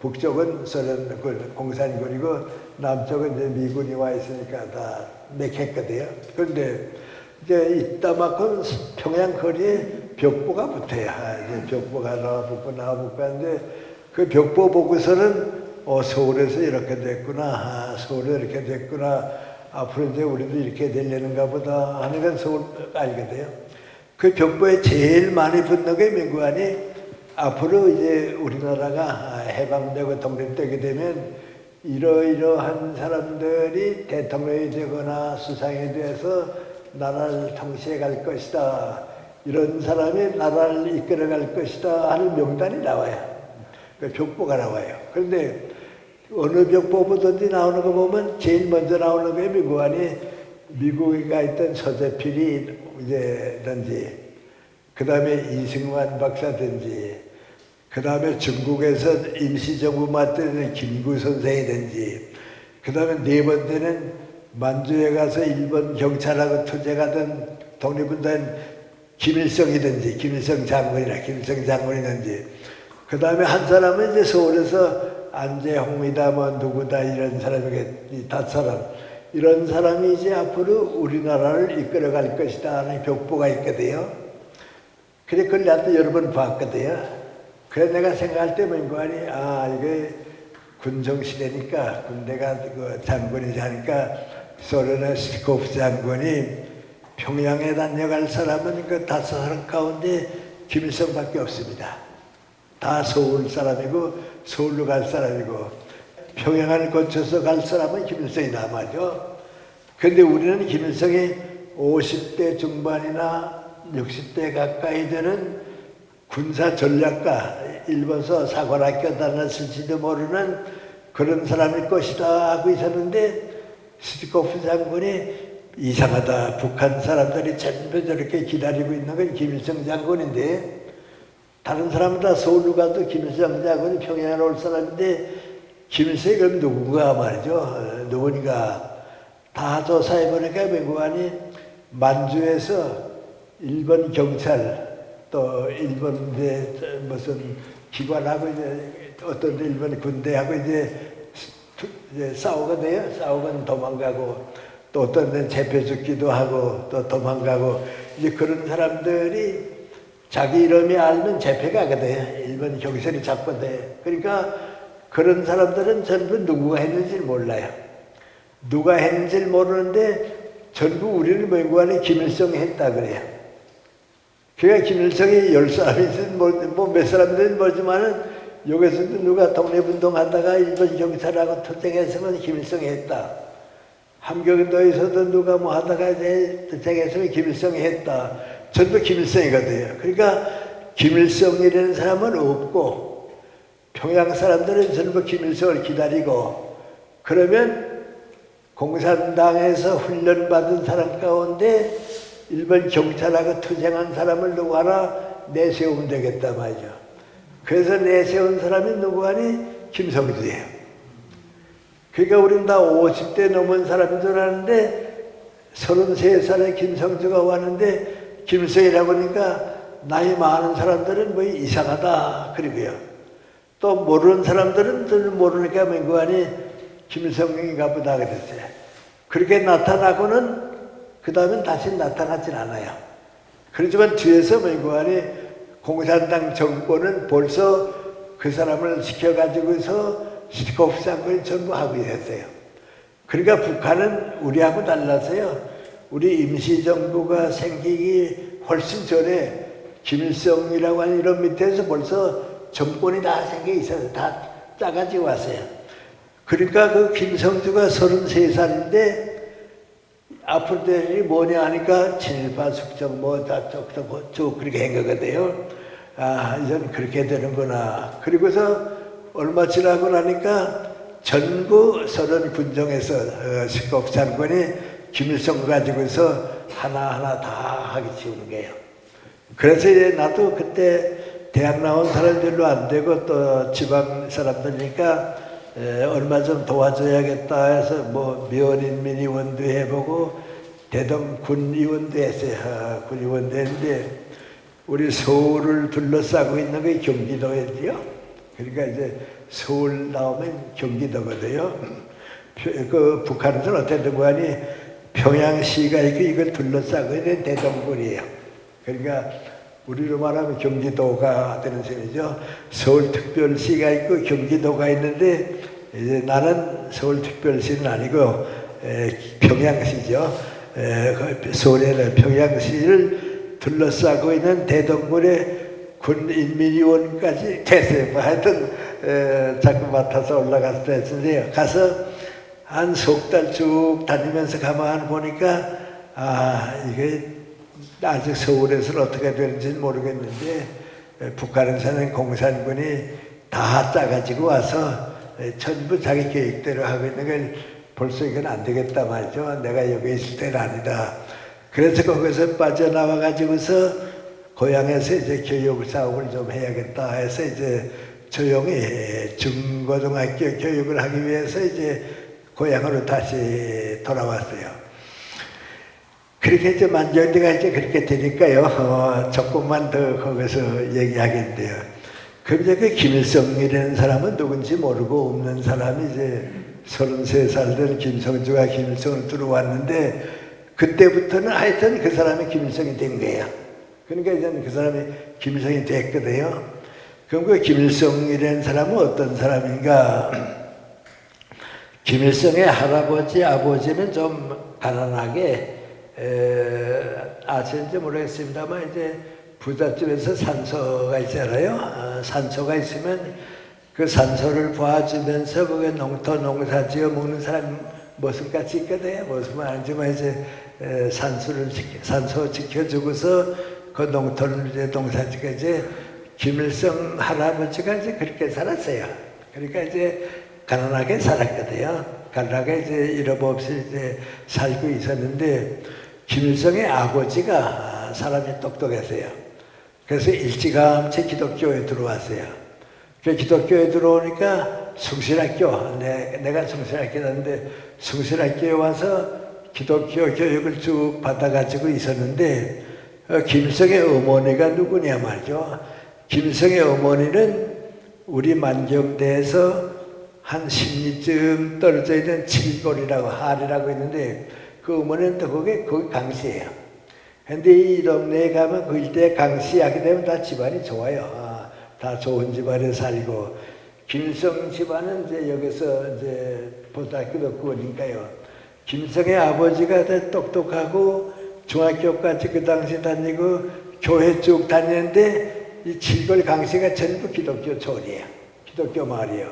S1: 북쪽은 소련 공산군이고 남쪽은 이제 미군이 와 있으니까 다 맥혔거든요. 그런데 이제 이따만큼 평양 거리에 벽보가 붙어요. 이제 벽보가 나와 붙고 하는데 그 벽보 보고서는 서울에서 이렇게 됐구나, 서울에 이렇게 됐구나, 앞으로 이제 우리도 이렇게 되려는가 보다 하는 건 서울 알게 돼요. 그 벽보에 제일 많이 붙는 게 민구안이 앞으로 이제 우리나라가 해방되고 독립되게 되면 이러이러한 사람들이 대통령이 되거나 수상이 돼서 나라를 통치해 갈 것이다. 이런 사람이 나라를 이끌어 갈 것이다 하는 명단이 나와요. 그 벽보가 나와요. 그런데 어느 벽보 보든지 나오는 거 보면 제일 먼저 나오는 게 미국안이 미국에 가 있던 서재필이 이제든지 그 다음에 이승만 박사든지 그 다음에 중국에서 임시정부 맡은 김구 선생이든지 그 다음에 네 번째는 만주에 가서 일본 경찰하고 투쟁하던 독립운동 김일성이든지 김일성 장군이든지 그 다음에 한 사람은 이제 서울에서 안재홍이다 뭐 누구다 이런 사람이겠지 다섯 사람 이런 사람이 이제 앞으로 우리나라를 이끌어갈 것이다 하는 벽보가 있거든요. 그래 그걸 나도 여러 번 봤거든요. 그래서 내가 생각할 때 민구안이 이게 군정시대니까 군대가 그 장군이 하니까 소련의 스티코프 장군이 평양에 다녀갈 사람은 그 다섯 사람 가운데 김일성밖에 없습니다. 다 서울 사람이고 서울로 갈 사람이고 평양을 거쳐서 갈 사람은 김일성이다 말이죠. 그런데 우리는 김일성이 50대 중반이나 60대 가까이 되는 군사 전략가, 일본서 사관학교 다녔을지도 모르는 그런 사람일 것이다 하고 있었는데 스티코프 장군이 이상하다. 북한 사람들이 전부 저렇게 기다리고 있는 건 김일성 장군인데 다른 사람은 다 서울로 가도 김일성 장군이 평양에 올 사람인데 김일성이 그럼 누군가 말이죠. 누구니까 다 조사해보니까 민구안이 만주에서 일본 경찰 또 일본 무슨 기관하고 이제 어떤 일본 군대하고 이제 싸우거든요. 싸우면 도망가고 또 어떤 데는 잡혀 죽기도 하고 또 도망가고 이제 그런 사람들이 자기 이름이 알면 잡혀가거든요. 일본 경찰이 잡거든요. 그러니까 그런 사람들은 전부 누구가 했는지 몰라요. 누가 했는지 모르는데 전부 우리는 민구안이 김일성이 했다 그래요. 그러니까 김일성이 10사람이든 뭐 몇 사람이든 모르지만은 여기서도 누가 독립운동 하다가 일본 경찰하고 투쟁했으면 김일성이 했다. 함경도에서도 누가 뭐 하다가 이제 투쟁했으면 김일성이 했다. 전부 김일성이거든요. 그러니까 김일성이라는 사람은 없고 평양 사람들은 전부 김일성을 기다리고 그러면 공산당에서 훈련받은 사람 가운데 일본 경찰하고 투쟁한 사람을 누구 하나 내세우면 되겠다 말이죠. 그래서 내세운 사람이 누구 하니? 김성주예요. 그러니까 우리는 다 50대 넘은 사람인 줄 아는데 33살에 김성주가 왔는데 김일성이라고 하니까 나이 많은 사람들은 뭐 이상하다 그러고요. 또 모르는 사람들은 모르니까 민구안이 김일성인가 보다 그랬어요. 그렇게 나타나고는 그 다음엔 다시 나타나질 않아요. 그렇지만 뒤에서 민구안이 공산당 정권은 벌써 그 사람을 시켜가지고서 스티코프 장군이 전부 하고 있었어요. 그러니까 북한은 우리하고 달라서요. 우리 임시정부가 생기기 훨씬 전에 김일성이라고 하는 이런 밑에서 벌써 정권이 다 생겨 있어서 다 짜가지고 왔어요. 그러니까 그 김성주가 33살인데 앞으로 될 일이 뭐냐 하니까 친일파 숙청 뭐 쭉 그렇게 한 거거든요. 이젠 그렇게 되는구나. 그리고서 얼마 지나고 나니까 전부 서른 군정에서 스티코프 장군이 김일성 가지고서 하나하나 다 하기 치우는 거예요. 그래서 이제 나도 그때 대학 나온 사람 별로 안 되고 또 지방 사람들이니까 얼마 좀 도와줘야겠다 해서 뭐 묘인민 의원도 해보고 대동 군의원도 했어요. 군의원도 했는데 우리 서울을 둘러싸고 있는 게 경기도였지요. 그러니까 이제 서울 나오면 경기도거든요. 그 북한에서는 어떻게 된 거니 평양시가 있고 이걸 둘러싸고 있는 대동군이에요. 그러니까 우리로 말하면 경기도가 되는 셈이죠. 서울특별시가 있고 경기도가 있는데 이제 나는 서울특별시는 아니고 평양시죠. 서울에는 평양시를 둘러싸고 있는 대동군의 군인민위원까지 됐어요. 뭐 하여튼 자꾸 맡아서 올라가서 했는데요. 가서 한 석 달 쭉 다니면서 가만 보니까 이게 아직 서울에서는 어떻게 되는지는 모르겠는데 북한에 사는 공산군이 다 짜가지고 와서 전부 자기 계획대로 하고 있는 걸 벌써 이건 안 되겠다 말이죠. 내가 여기 있을 때는 아니다. 그래서 거기서 빠져나와 가지고서 고향에서 이제 교육 사업을 좀 해야겠다 해서 이제 조용히 중고등학교 교육을 하기 위해서 이제 고향으로 다시 돌아왔어요. 그렇게 이제 만년대가 이제 그렇게 되니까요. 조금만 더 거기서 얘기하겠는데요. 그럼 이제 그 김일성이라는 사람은 누군지 모르고 없는 사람이 이제 33살 된 김성주가 김일성으로 들어왔는데 그때부터는 하여튼 그 사람이 김일성이 된 거예요. 그러니까 이제 그 사람이 김일성이 됐거든요. 그럼 그 김일성이라는 사람은 어떤 사람인가? 김일성의 할아버지, 아버지는 좀 가난하게 아시는지 모르겠습니다만 이제 부잣집에서 산소가 있잖아요. 산소가 있으면 그 산소를 봐주면서 거기에 농사 지어 먹는 사람 모습같이 있거든요. 모습은 아니지만 이제 산소 지켜주고서 그 농토를 이제 농사 지고 이제 김일성 할아버지가 이제 그렇게 살았어요. 그러니까 이제 가난하게 살았거든요. 가난하게 이제 이름 없이 이제 살고 있었는데 김일성의 아버지가 사람이 똑똑했어요. 그래서 일찌감치 기독교에 들어왔어요. 그 기독교에 들어오니까 숭실학교, 내가 숭실학교였는데 숭실학교에 와서 기독교 교육을 쭉 받아가지고 있었는데 김일성의 어머니가 누구냐 말이죠. 김일성의 어머니는 우리 만경대에서 한 10리쯤 떨어져 있는 칠골이라고 할이라고 있는데 그 어머니는 또 거기 강씨예요. 근데 이 동네에 가면 그 일대 강씨 하게 되면 다 집안이 좋아요. 다 좋은 집안에 살고 김일성 집안은 이제 여기서 이제 고등학교도 없으니까요. 김일성의 아버지가 더 똑똑하고 중학교까지 그 당시 다니고 교회 쭉 다녔는데 이 칠골 강씨가 전부 기독교 촌이에요. 기독교 마을이에요.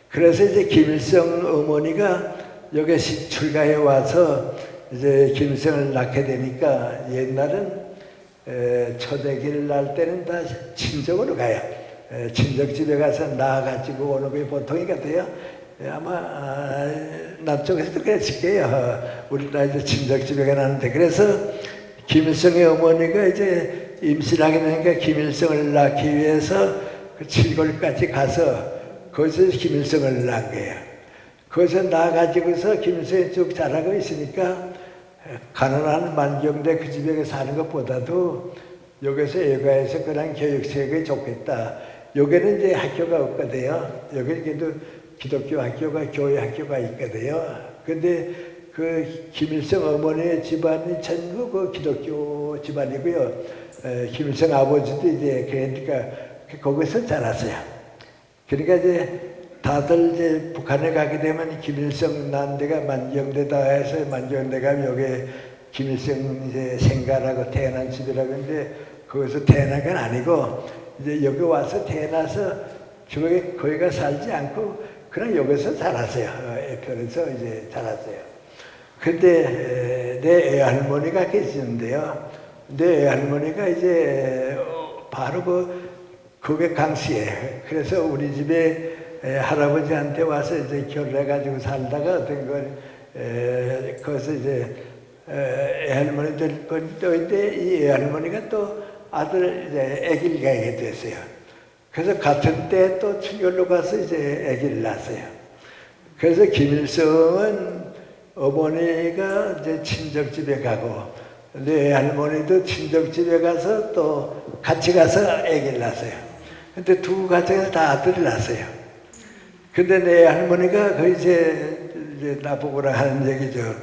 S1: 그래서 이제 김일성 어머니가 여기 출가해 와서 이제 김일성을 낳게 되니까 옛날은 초대기를 낳을 때는 다 친정으로 가요. 친정 집에 가서 낳아가지고 오는 게 보통이 같아요. 아마 남쪽에서도 그랬을 거예요. 우리나라 이제 친정 집에 가는데 그래서 김일성의 어머니가 이제 임신하게 되니까 김일성을 낳기 위해서 그 칠골까지 가서 거기서 김일성을 낳은 거예요. 거기서 나가지고서 김일성이 쭉 자라고 있으니까 가난한 만경대 그 집에 사는 것보다도 여기서 애가에서 그런 교육세가 좋겠다. 여기는 이제 학교가 없거든요. 여기는 그래도 기독교 학교가 교회 학교가 있거든요. 근데 그 김일성 어머니의 집안이 전부 그 기독교 집안이고요. 김일성 아버지도 이제 그러니까 거기서 자랐어요. 그러니까 이제 다들 이제 북한에 가게 되면 김일성 난 데가 만경대다 해서 만경대 가면 여기 김일성 이제 생가라고 태어난 집이라고 하는데 거기서 태어난 건 아니고 이제 여기 와서 태어나서 저기 거기가 살지 않고 그냥 여기서 자랐어요. 애편에서 이제 자랐어요. 근데 내 애할머니가 계시는데요. 내 애할머니가 이제 바로 그게 강씨예요. 그래서 우리 집에 할아버지한테 와서 이제 결혼해가지고 살다가 어떤 건 거기서 이제 애할머니들 또 이제 이 애할머니가 또 아들 이제 아기를 가게 됐어요. 그래서 같은 때 또 출결로 가서 이제 아기를 낳았어요. 그래서 김일성은 어머니가 이제 친정집에 가고 내 애할머니도 친정집에 가서 또 같이 가서 아기를 낳았어요. 근데 두 가정에서 다 아들을 낳았어요. 근데 내 할머니가 그 이제 나보고라 하는 얘기죠.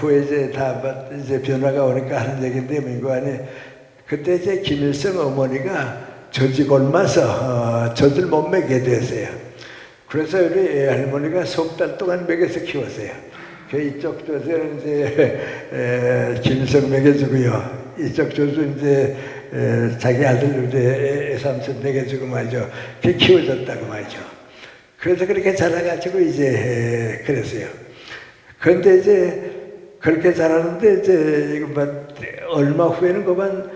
S1: 후에 이제 다 이제 변화가 오니까 하는 얘기인데 민관이 그때 이제 김일성 어머니가 젖이 굶어서 젖을 못 먹게 됐어요. 그래서 우리 할머니가 석 달 동안 먹여서 키웠어요. 그 이쪽 젖은 이제 김일성 먹여주고요. 이쪽 젖은 이제 자기 아들 이제 애삼촌 먹여주고 말이죠. 그 키워줬다고 말이죠. 그래서 그렇게 자라가지고 이제 그랬어요. 그런데 이제 그렇게 자라는데 이제 이거 얼마 후에는 그만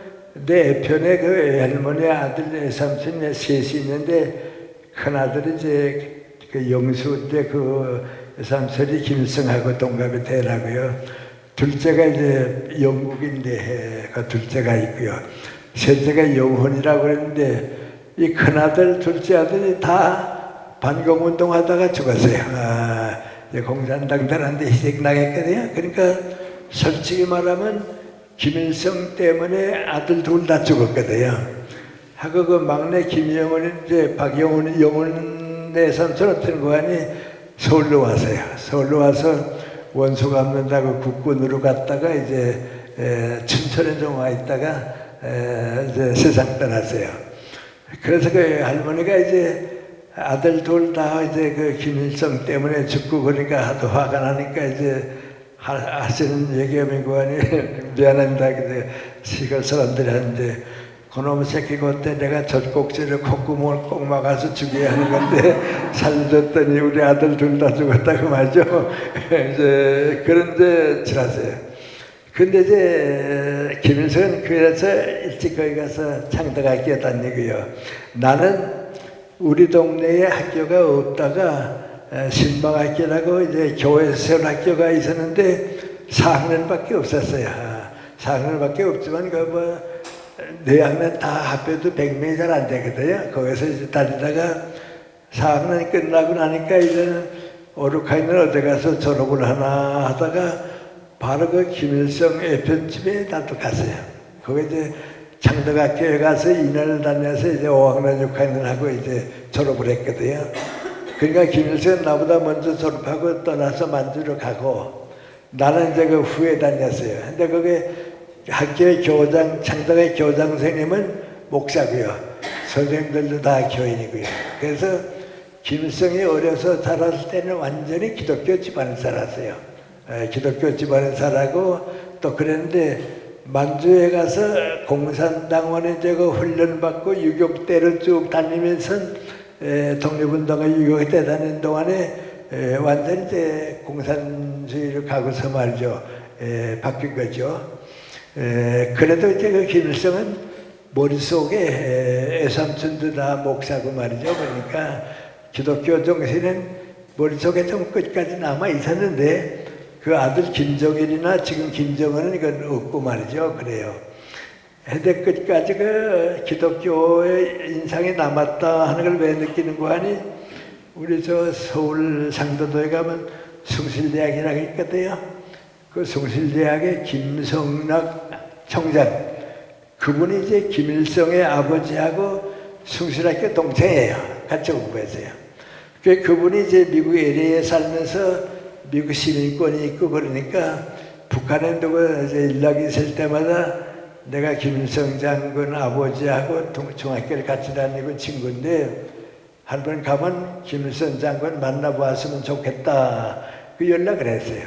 S1: 내 편에 그 할머니 아들 애삼촌이 셋이 있는데 큰 아들이 이제 그 영수인데 그 애삼촌이 김일성하고 동갑이 되라고요. 둘째가 이제 영국인데 그 둘째가 있고요. 셋째가 영훈이라고 그랬는데 이 큰아들 둘째 아들이 다 반공운동 하다가 죽었어요. 공산당들한테 희생당했거든요. 그러니까 솔직히 말하면 김일성 때문에 아들 둘 다 죽었거든요. 하고 그 막내 김영훈이 이제 영훈의 삼촌 어떤 거하니 서울로 왔어요. 서울로 와서 원소 갚는다고 국군으로 갔다가 이제 춘천에 좀 와 있다가 이제 세상 떠났어요. 그래서 그 할머니가 이제 아들 둘 다 이제 그 김일성 때문에 죽고 그러니까 하도 화가 나니까 이제 하시는 얘기하면 그하니 미안합니다. 근데 시골 사람들이 하는데 그놈의 새끼 그때 내가 젖꼭지를 콧구멍을 꼭 막아서 죽여야 하는 건데 살려줬더니 우리 아들 둘 다 죽었다고 말이죠. 이제 그런 데 지났어요. 근데 이제 김일성은 그래서 일찍 거기 가서 창덕학교에 다니고요. 나는 우리 동네에 학교가 없다가 신방학교라고 이제 교회에서 세운 학교가 있었는데 4학년밖에 없었어요. 4학년밖에 없지만 그 네 학년 다 합해도 100명이 잘 안 되거든요. 거기서 이제 다니다가 4학년이 끝나고 나니까 이제는 5, 6학년 어디 가서 졸업을 하나 하다가 바로 그 김일성 애편집에 나도 갔어요. 거기 이제 창덕학교에 가서 2년을 다녀서 이제 5학년, 6학년 하고 이제 졸업을 했거든요. 그러니까 김일성은 나보다 먼저 졸업하고 떠나서 만주로 가고 나는 이제 그 후에 다녔어요. 근데 그게 학교의 교장, 창덕의 교장 선생님은 목사고요. 선생님들도 다 교인이고요. 그래서 김일성이 어려서 자랐을 때는 완전히 기독교 집안에 살았어요. 기독교 집안에 살았고 또 그랬는데 만주에 가서 공산당원에 제가 훈련받고 유격대로 쭉 다니면서 독립운동과 유격에 다니는 동안에 완전히 이제 공산주의로 가고서 말이죠. 바뀐 거죠. 그래도 이제 그 김일성은 머릿속에 애삼촌도 다 목사고 말이죠. 그러니까 기독교 정신은 머릿속에 좀 끝까지 남아 있었는데 그 아들 김정일이나 지금 김정은은 이건 없고 말이죠. 그래요. 근데 끝까지 그 기독교의 인상이 남았다 하는 걸 왜 느끼는 거 아니? 우리 저 서울 상도도에 가면 숭실대학이라고 있거든요. 그 숭실대학의 김성락 총장, 그분이 이제 김일성의 아버지하고 숭실학교 동창이에요. 같이 공부했어요. 그분이 이제 미국 LA에 살면서 미국 시민권이 있고 그러니까 북한에 누구 이제 연락이 있을 때마다 내가 김일성 장군 아버지하고 중학교를 같이 다니고 친구인데 한 번 가면 김일성 장군 만나보았으면 좋겠다. 그 연락을 했어요.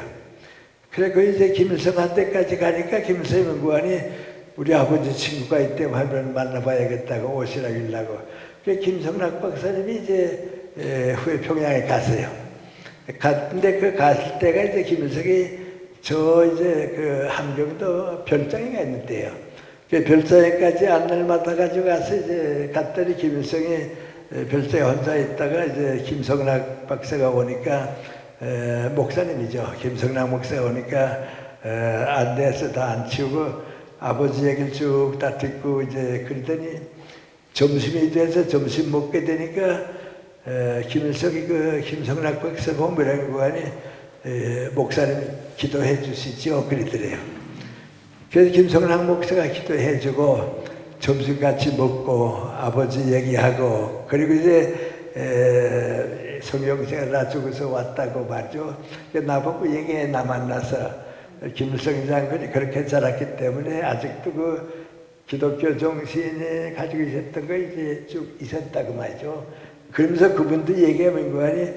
S1: 그래, 그 이제 김일성한테까지 가니까 김일성이 문구하니 우리 아버지 친구가 있대고 한 번 만나봐야겠다고 오시라길라고. 그래, 김성락 박사님이 이제 후에 평양에 갔어요. 갔는데 그 갔을 때가 이제 김일성이 저 이제 그 함경도 별장에가 있는데요. 그 별장에까지 안내를 맡아가지고 가서 이제 갔더니 김일성이 별장에 혼자 있다가 이제 김성락 박사가 오니까 목사님이죠. 김성락 목사가 오니까 안내해서 다 안 치우고 아버지 얘기를 쭉 다 듣고 이제 그러더니 점심이 돼서 점심 먹게 되니까 김일성이 그 김성락 박사 보면 뭐라고 하니 목사님 기도해 주시죠. 그러더래요. 그래서 김성락 목사가 기도해 주고 점심 같이 먹고 아버지 얘기하고 그리고 이제 성경제가 나 죽어서 왔다고 말이죠. 나보고 얘기해 나 만나서 김일성 장군이 그렇게 자랐기 때문에 아직도 그 기독교 정신에 가지고 있었던 거 이제 쭉 있었다고 말이죠. 그러면서 그분도 얘기하는 거 아니,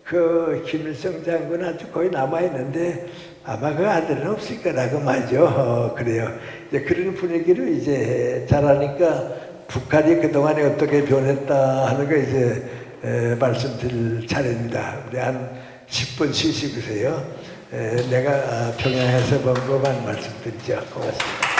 S1: 그 김일성 장군 아주 거의 남아있는데 아마 그 아들은 없을 거라고 말이죠. 그래요. 이제 그런 분위기로 이제 자라니까 북한이 그동안에 어떻게 변했다 하는 거 이제 말씀드릴 차례입니다. 우리 한 10분 쉬시고세요. 내가 평양에서 본 것만 말씀드리죠. 고맙습니다.